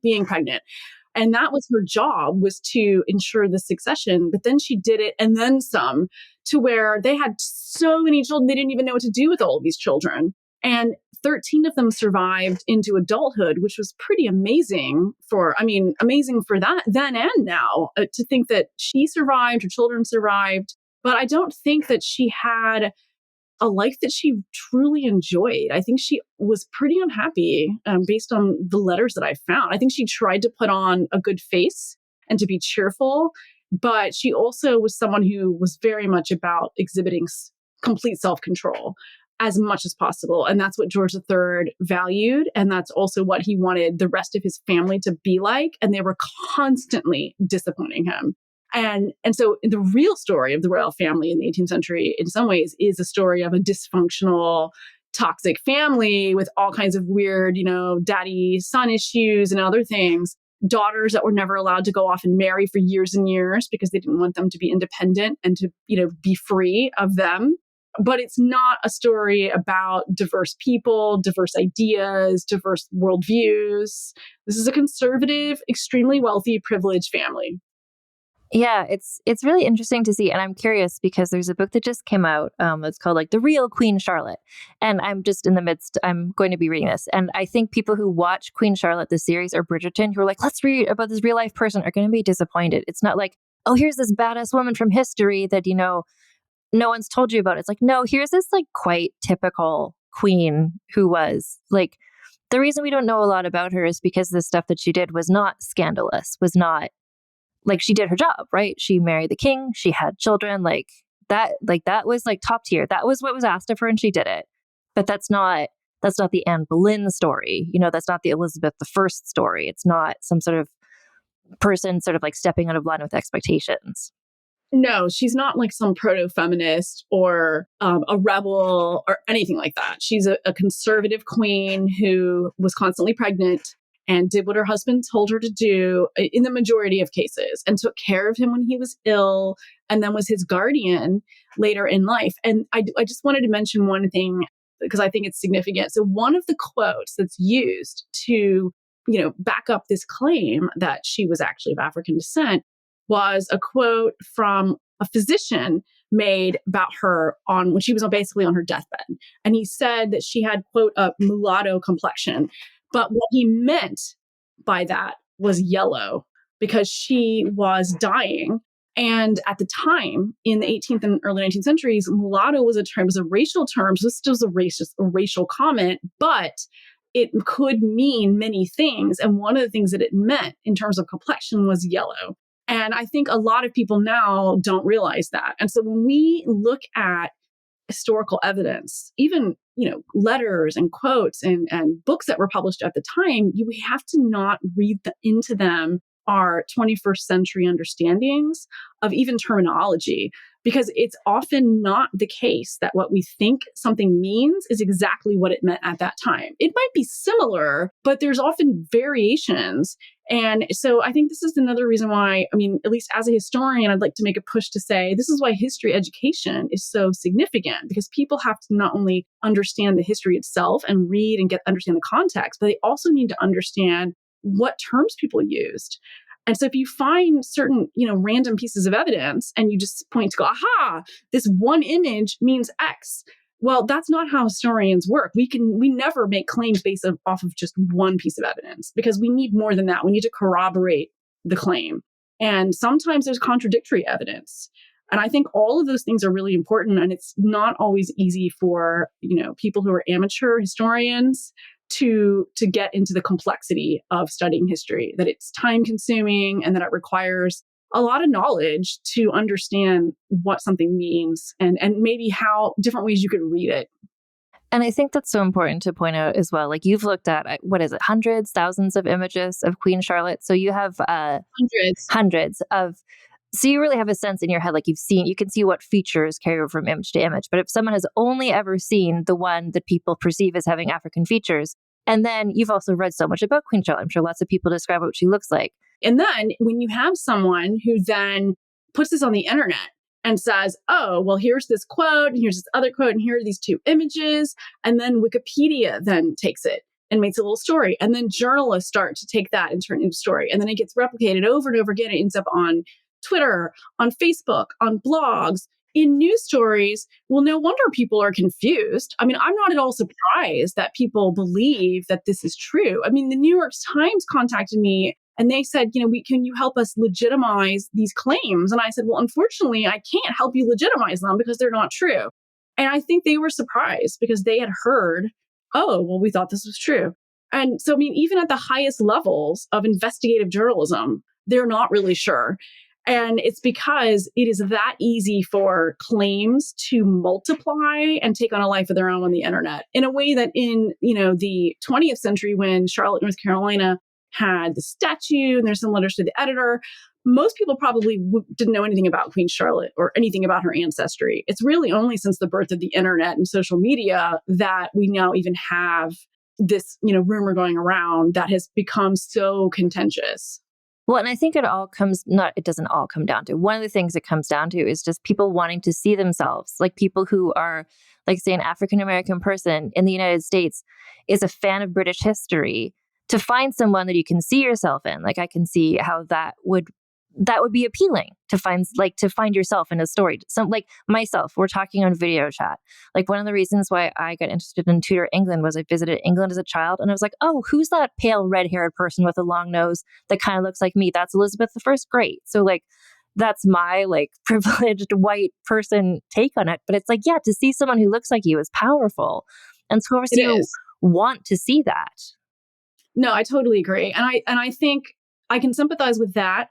And that was her job, was to ensure the succession. But then she did it and then some, to where they had so many children, they didn't even know what to do with all of these children. And 13 of them survived into adulthood, which was pretty amazing for that then and now, to think that she survived, her children survived. But I don't think that she had a life that she truly enjoyed. I think she was pretty unhappy based on the letters that I found. I think she tried to put on a good face and to be cheerful, but she also was someone who was very much about exhibiting complete self-control as much as possible. And that's what George III valued. And that's also what he wanted the rest of his family to be like. And they were constantly disappointing him. And so the real story of the royal family in the 18th century, in some ways, is a story of a dysfunctional, toxic family with all kinds of weird, daddy-son issues and other things. Daughters that were never allowed to go off and marry for years and years because they didn't want them to be independent and to, be free of them. But it's not a story about diverse people, diverse ideas, diverse worldviews. This is a conservative, extremely wealthy, privileged family. Yeah, it's really interesting to see. And I'm curious because there's a book that just came out that's called The Real Queen Charlotte. And I'm just in the midst, I'm going to be reading this. And I think people who watch Queen Charlotte, the series, or Bridgerton, who are let's read about this real life person, are going to be disappointed. It's not oh, here's this badass woman from history that, no one's told you about. It's no, here's this quite typical queen who was the reason we don't know a lot about her is because the stuff that she did was not scandalous, was not she did her job, right? She married the king. She had children that was top tier. That was what was asked of her and she did it. But that's not the Anne Boleyn story. That's not the Elizabeth I story. It's not some sort of person stepping out of line with expectations. No, she's not some proto-feminist or a rebel or anything like that. She's a conservative queen who was constantly pregnant and did what her husband told her to do in the majority of cases, and took care of him when he was ill, and then was his guardian later in life. And I just wanted to mention one thing because I think it's significant. So one of the quotes that's used to, back up this claim that she was actually of African descent was a quote from a physician made about her when she was basically on her deathbed. And he said that she had, quote, a mulatto complexion. But what he meant by that was yellow, because she was dying. And at the time, in the 18th and early 19th centuries, mulatto was a racial term. So this was a racial comment, but it could mean many things. And one of the things that it meant in terms of complexion was yellow. And I think a lot of people now don't realize that. And so when we look at historical evidence, even, letters and quotes and books that were published at the time, we have to not read into them our 21st century understandings of even terminology, because it's often not the case that what we think something means is exactly what it meant at that time. It might be similar, but there's often variations. And so I think this is another reason why, at least as a historian, I'd like to make a push to say this is why history education is so significant, because people have to not only understand the history itself and read and understand the context, but they also need to understand what terms people used. And so if you find certain, random pieces of evidence and you just point to go, aha, this one image means X. Well, that's not how historians work. We never make claims based off of just one piece of evidence, because we need more than that. We need to corroborate the claim. And sometimes there's contradictory evidence. And I think all of those things are really important. And it's not always easy for, people who are amateur historians to get into the complexity of studying history, that it's time consuming and that it requires a lot of knowledge to understand what something means and maybe how different ways you could read it. And I think that's so important to point out as well. Like, you've looked at, hundreds, thousands of images of Queen Charlotte. So you have hundreds of, so you really have a sense in your head, like you can see what features carry over from image to image. But if someone has only ever seen the one that people perceive as having African features, and then you've also read so much about Queen Charlotte, I'm sure lots of people describe what she looks like. And then when you have someone who then puts this on the internet and says, oh, well, here's this quote, and here's this other quote, and here are these two images, and then Wikipedia then takes it and makes a little story. And then journalists start to take that and turn it into a story. And then it gets replicated over and over again. It ends up on Twitter, on Facebook, on blogs, in news stories. Well, no wonder people are confused. I'm not at all surprised that people believe that this is true. The New York Times contacted me and they said, can you help us legitimize these claims? And I said, well, unfortunately, I can't help you legitimize them because they're not true. And I think they were surprised because they had heard, oh, well, we thought this was true. And so, even at the highest levels of investigative journalism, they're not really sure. And it's because it is that easy for claims to multiply and take on a life of their own on the internet in a way that in, the 20th century, when Charlotte, North Carolina had the statue and there's some letters to the editor, most people probably didn't know anything about Queen Charlotte or anything about her ancestry. It's really only since the birth of the internet and social media that we now even have this, rumor going around that has become so contentious. Well, and I think it doesn't all come down to, one of the things it comes down to is just people wanting to see themselves, like people who are, like, say, an African-American person in the United States is a fan of British history, to find someone that you can see yourself in. Like, I can see how that would be appealing to find yourself in a story. So, like myself, we're talking on video chat. Like, one of the reasons why I got interested in Tudor England was I visited England as a child, and I was like, oh, who's that pale red-haired person with a long nose that kind of looks like me? That's Elizabeth I. Great. So, like, that's my, like, privileged white person take on it. But it's like, yeah, to see someone who looks like you is powerful. And so, of course, you want to see that. No, I totally agree. And I think I can sympathize with that.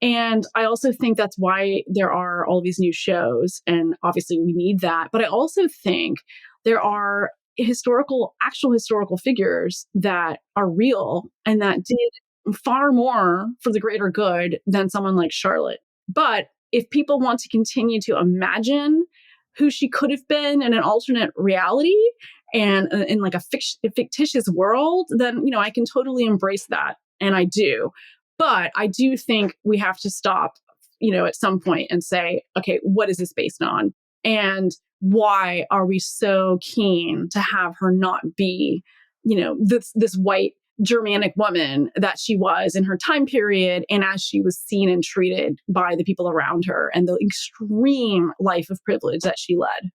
And I also think that's why there are all these new shows. And obviously we need that. But I also think there are actual historical figures that are real and that did far more for the greater good than someone like Charlotte. But if people want to continue to imagine who she could have been in an alternate reality and in like a fictitious world, then, I can totally embrace that. And I do. But I do think we have to stop, at some point and say, okay, what is this based on? And why are we so keen to have her not be, this white Germanic woman that she was in her time period and as she was seen and treated by the people around her and the extreme life of privilege that she led.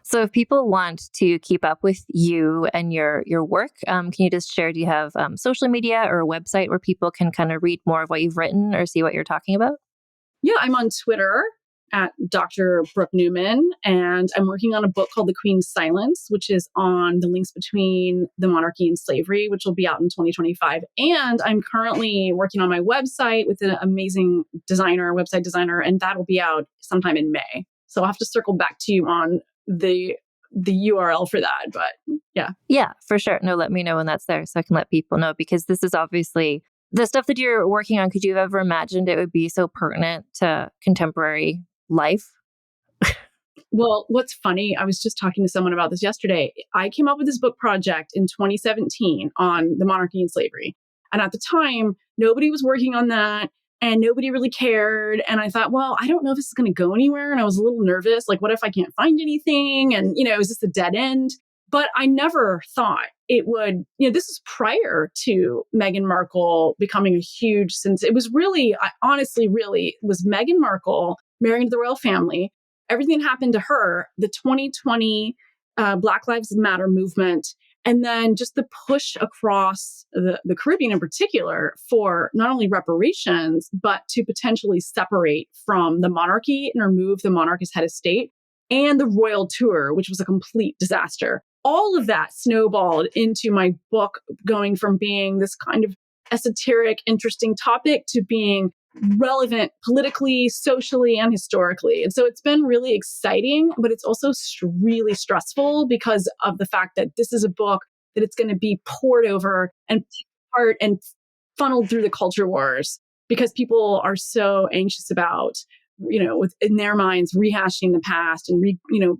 So if people want to keep up with you and your work, can you just share, do you have social media or a website where people can kind of read more of what you've written or see what you're talking about? Yeah, I'm on Twitter at Dr. Brooke Newman, and I'm working on a book called The Queen's Silence, which is on the links between the monarchy and slavery, which will be out in 2025. And I'm currently working on my website with an amazing website designer, and that'll be out sometime in May. So I'll have to circle back to you on the URL for that, but yeah. Yeah, for sure. No, let me know when that's there so I can let people know, because this is obviously the stuff that you're working on. Could you have ever imagined it would be so pertinent to contemporary life? Well, what's funny, I was just talking to someone about this yesterday. I came up with this book project in 2017 on the monarchy and slavery. And at the time, nobody was working on that and nobody really cared. And I thought, well, I don't know if this is going to go anywhere. And I was a little nervous. Like, what if I can't find anything? And, is this a dead end? But I never thought it would, this is prior to Meghan Markle becoming a huge, since it was really, honestly, was Meghan Markle marrying into the royal family. Everything happened to her, the 2020 Black Lives Matter movement, and then just the push across the Caribbean in particular for not only reparations, but to potentially separate from the monarchy and remove the monarch as head of state, and the royal tour, which was a complete disaster. All of that snowballed into my book, going from being this kind of esoteric, interesting topic to being relevant politically, socially, and historically. And so it's been really exciting, but it's also really stressful because of the fact that this is a book that it's going to be poured over and apart and funneled through the culture wars, because people are so anxious about, in their minds, rehashing the past and,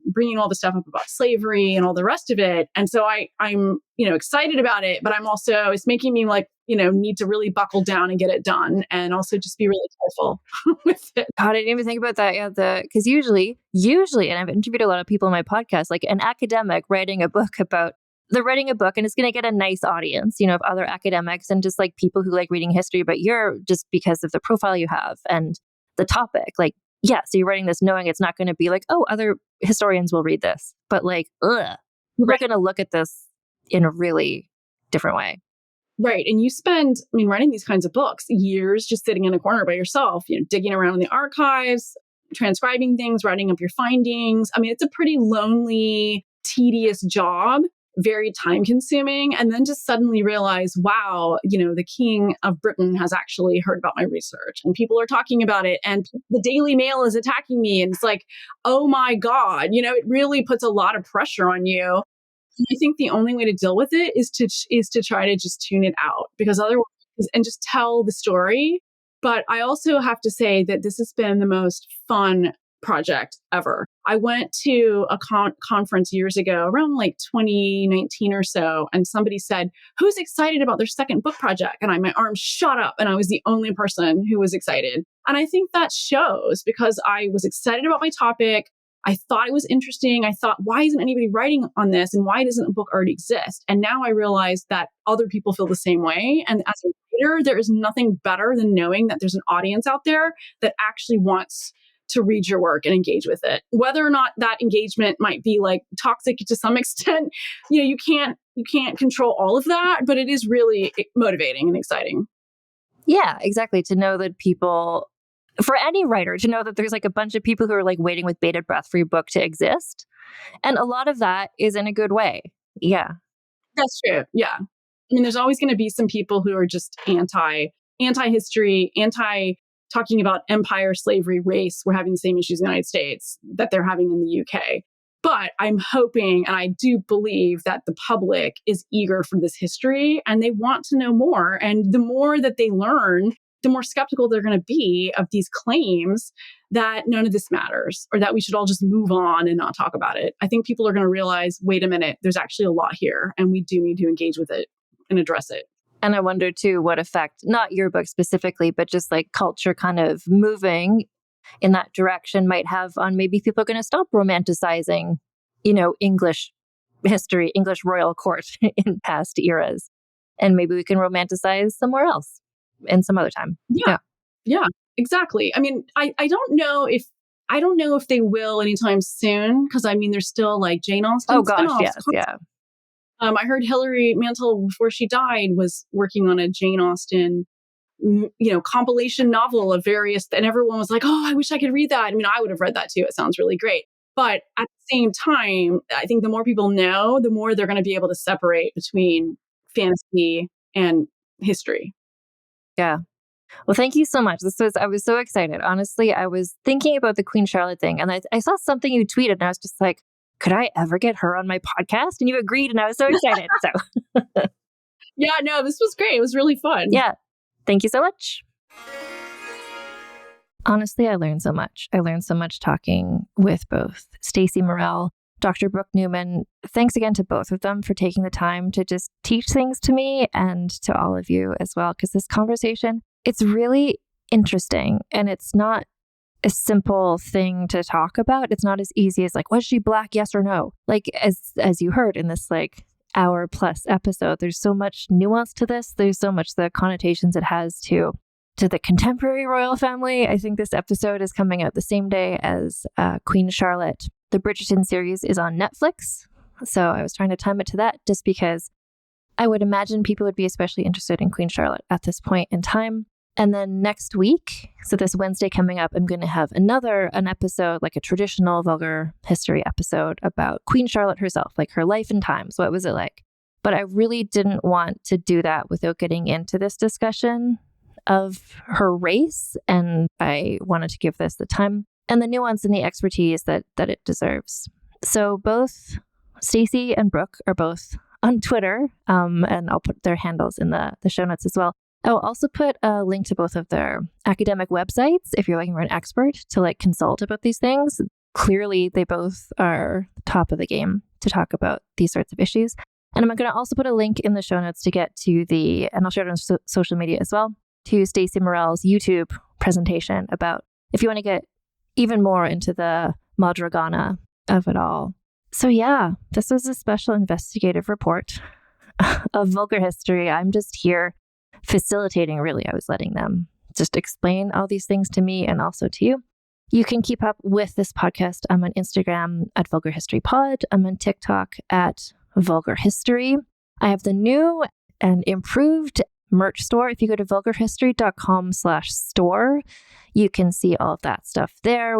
bringing all the stuff up about slavery and all the rest of it. And so I'm, excited about it, but I'm also, it's making me need to really buckle down and get it done, and also just be really careful with it. God, I didn't even think about that. Yeah, because usually, and I've interviewed a lot of people on my podcast, like an academic writing a book they're writing a book and it's going to get a nice audience, of other academics and just like people who like reading history. But you're, just because of the profile you have and the topic, so you're writing this knowing it's not going to be like, oh, other historians will read this, but we're going to look at this in a really different way. Right. And you spend, writing these kinds of books, years just sitting in a corner by yourself, digging around in the archives, transcribing things, writing up your findings. It's a pretty lonely, tedious job, very time consuming. And then just suddenly realize, wow, the King of Britain has actually heard about my research and people are talking about it. And the Daily Mail is attacking me. And it's like, oh my God, it really puts a lot of pressure on you. I think the only way to deal with it is to try to just tune it out, because otherwise, and just tell the story. But I also have to say that this has been the most fun project ever. I went to a conference years ago, around 2019 or so, and somebody said, "Who's excited about their second book project?" And my arm shot up, and I was the only person who was excited. And I think that shows, because I was excited about my topic. I thought it was interesting. I thought, why isn't anybody writing on this? And why doesn't a book already exist? And now I realize that other people feel the same way. And as a reader, there is nothing better than knowing that there's an audience out there that actually wants to read your work and engage with it. Whether or not that engagement might be toxic to some extent, you can't control all of that, but it is really motivating and exciting. Yeah, exactly. To know that people, for any writer, to know that there's a bunch of people who are waiting with bated breath for your book to exist. And a lot of that is in a good way. Yeah. That's true. Yeah. There's always going to be some people who are just anti-history, talking about empire, slavery, race. We're having the same issues in the United States that they're having in the UK. But I'm hoping, and I do believe, that the public is eager for this history and they want to know more. And the more that they learn, the more skeptical they're going to be of these claims that none of this matters, or that we should all just move on and not talk about it. I think people are going to realize, wait a minute, there's actually a lot here, and we do need to engage with it and address it. And I wonder too, what effect, not your book specifically, but just culture kind of moving in that direction might have on maybe people are going to stop romanticizing, English history, English royal court in past eras. and maybe we can romanticize somewhere else in some other time. Yeah, exactly. I mean, I don't know if they will anytime soon, because I mean, there's still like Jane Austen. Oh gosh, yes, yeah. I heard Hilary Mantel, before she died, was working on a Jane Austen, compilation novel of various, and everyone was like, "Oh, I wish I could read that." I mean, I would have read that too. It sounds really great. But at the same time, I think the more people know, the more they're going to be able to separate between fantasy and history. Yeah. Well, thank you so much. I was so excited. Honestly, I was thinking about the Queen Charlotte thing, and I saw something you tweeted, and I was just like, could I ever get her on my podcast? And you agreed, and I was so excited. So yeah, no, this was great. It was really fun. Yeah. Thank you so much. Honestly, I learned so much. I learned so much talking with both Stacey Morrell, Dr. Brooke Newman. Thanks again to both of them for taking the time to just teach things to me and to all of you as well, because this conversation, it's really interesting, and it's not a simple thing to talk about. It's not as easy as like, was she Black? Yes or no? Like as you heard in this like hour plus episode, there's so much nuance to this. There's so much the connotations it has to the contemporary royal family. I think this episode is coming out the same day as Queen Charlotte. The Bridgerton series is on Netflix. So I was trying to time it to that just because I would imagine people would be especially interested in Queen Charlotte at this point in time. And then next week, so this Wednesday coming up, I'm going to have an episode, like a traditional vulgar history episode about Queen Charlotte herself, like her life and times. What was it like? But I really didn't want to do that without getting into this discussion of her race. And I wanted to give this the time and the nuance and the expertise that it deserves. So both Stacey and Brooke are both on Twitter, and I'll put their handles in the show notes as well. I'll also put a link to both of their academic websites if you're looking for an expert to like consult about these things. Clearly, they both are top of the game to talk about these sorts of issues. And I'm going to also put a link in the show notes to get to and I'll share it on social media as well, to Stacey Morrell's YouTube presentation about if you want to get even more into the Madragana of it all. So yeah, this was a special investigative report of vulgar history. I'm just here facilitating, really. I was letting them just explain all these things to me and also to you. You can keep up with this podcast. I'm on Instagram at Vulgar History Pod. I'm on TikTok at Vulgar History. I have the new and improved merch store. If you go to vulgarhistory.com/store, you can see all of that stuff there.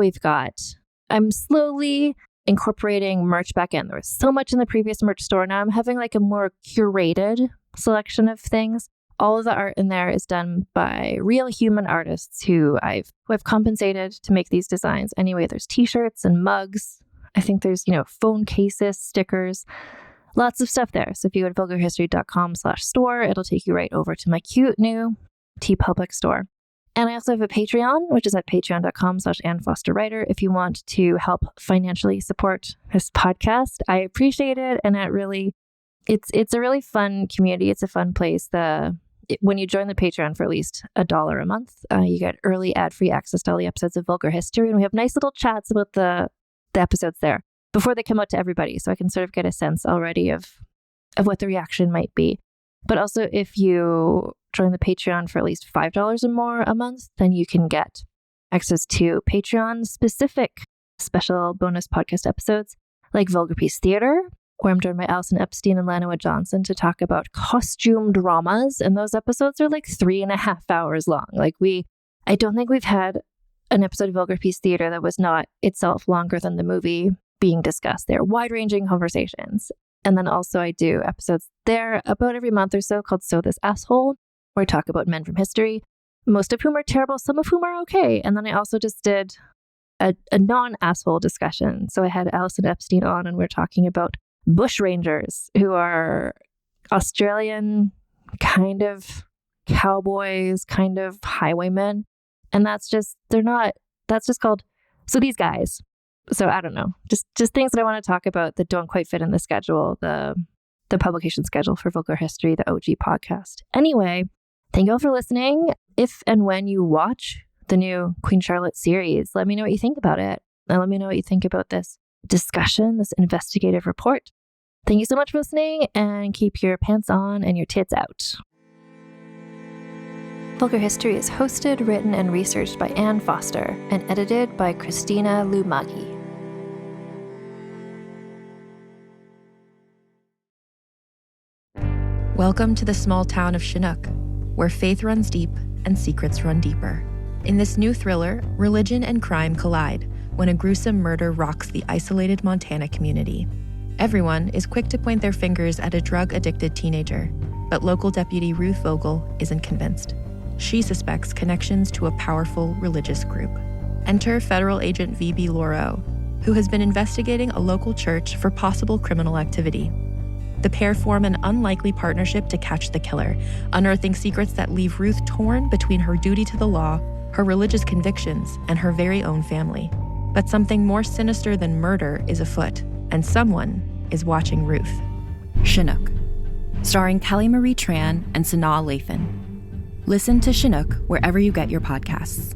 I'm slowly incorporating merch back in. There was so much in the previous merch store. Now I'm having like a more curated selection of things. All of the art in there is done by real human artists who I've compensated to make these designs. Anyway, there's t-shirts and mugs. I think there's, phone cases, stickers, lots of stuff there. So if you go to vulgarhistory.com/store, it'll take you right over to my cute new TeePublic store. And I also have a Patreon, which is at patreon.com/AnnFosterWriter. If you want to help financially support this podcast, I appreciate it. And it's a really fun community. It's a fun place. When you join the Patreon for at least $1 a month, you get early ad-free access to all the episodes of Vulgar History. And we have nice little chats about the episodes there before they come out to everybody. So I can sort of get a sense already of what the reaction might be. But also, if you join the Patreon for at least $5 or more a month, then you can get access to Patreon-specific special bonus podcast episodes like Vulgar Piece Theater, where I'm joined by Alison Epstein and Lanoa Johnson to talk about costume dramas. And those episodes are like 3.5 hours long. I don't think we've had an episode of Vulgar Piece Theater that was not itself longer than the movie being discussed. They're wide-ranging conversations. And then also I do episodes there about every month or so called So This Asshole, where I talk about men from history, most of whom are terrible, some of whom are okay. And then I also just did a non-asshole discussion. So I had Alison Epstein on, and we're talking about bushrangers, who are Australian kind of cowboys, kind of highwaymen. And that's just called So These Guys. So I don't know, just things that I want to talk about that don't quite fit in the schedule, the publication schedule for Vulgar History, the OG podcast. Anyway, thank you all for listening. If and when you watch the new Queen Charlotte series, let me know what you think about it. And let me know what you think about this discussion, this investigative report. Thank you so much for listening, and keep your pants on and your tits out. Vulgar History is hosted, written, and researched by Anne Foster and edited by Christina Lumagi. Welcome to the small town of Chinook, where faith runs deep and secrets run deeper. In this new thriller, religion and crime collide when a gruesome murder rocks the isolated Montana community. Everyone is quick to point their fingers at a drug-addicted teenager, but local deputy Ruth Vogel isn't convinced. She suspects connections to a powerful religious group. Enter federal agent V.B. Laureau, who has been investigating a local church for possible criminal activity. The pair form an unlikely partnership to catch the killer, unearthing secrets that leave Ruth torn between her duty to the law, her religious convictions, and her very own family. But something more sinister than murder is afoot, and someone is watching Ruth. Chinook, starring Kelly Marie Tran and Sanaa Lathan. Listen to Chinook wherever you get your podcasts.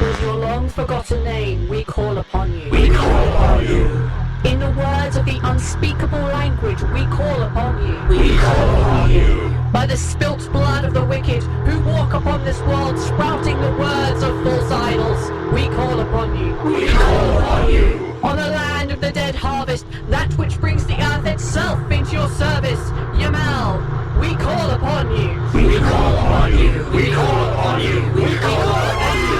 With your long-forgotten name, we call upon you. We call upon you. In the words of the unspeakable language, we call upon you. We call upon you. By the spilt blood of the wicked, who walk upon this world, sprouting the words of false idols, we call upon you. We call upon you. On the land of the dead harvest, that which brings the earth itself into your service, Yamal, we call upon you. We call upon you. We call upon you. We call upon you.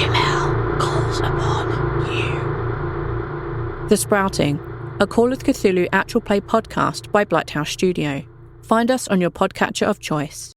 Yamal calls upon you. The Sprouting, a Call of Cthulhu actual play podcast by Blighthouse Studio. Find us on your podcatcher of choice.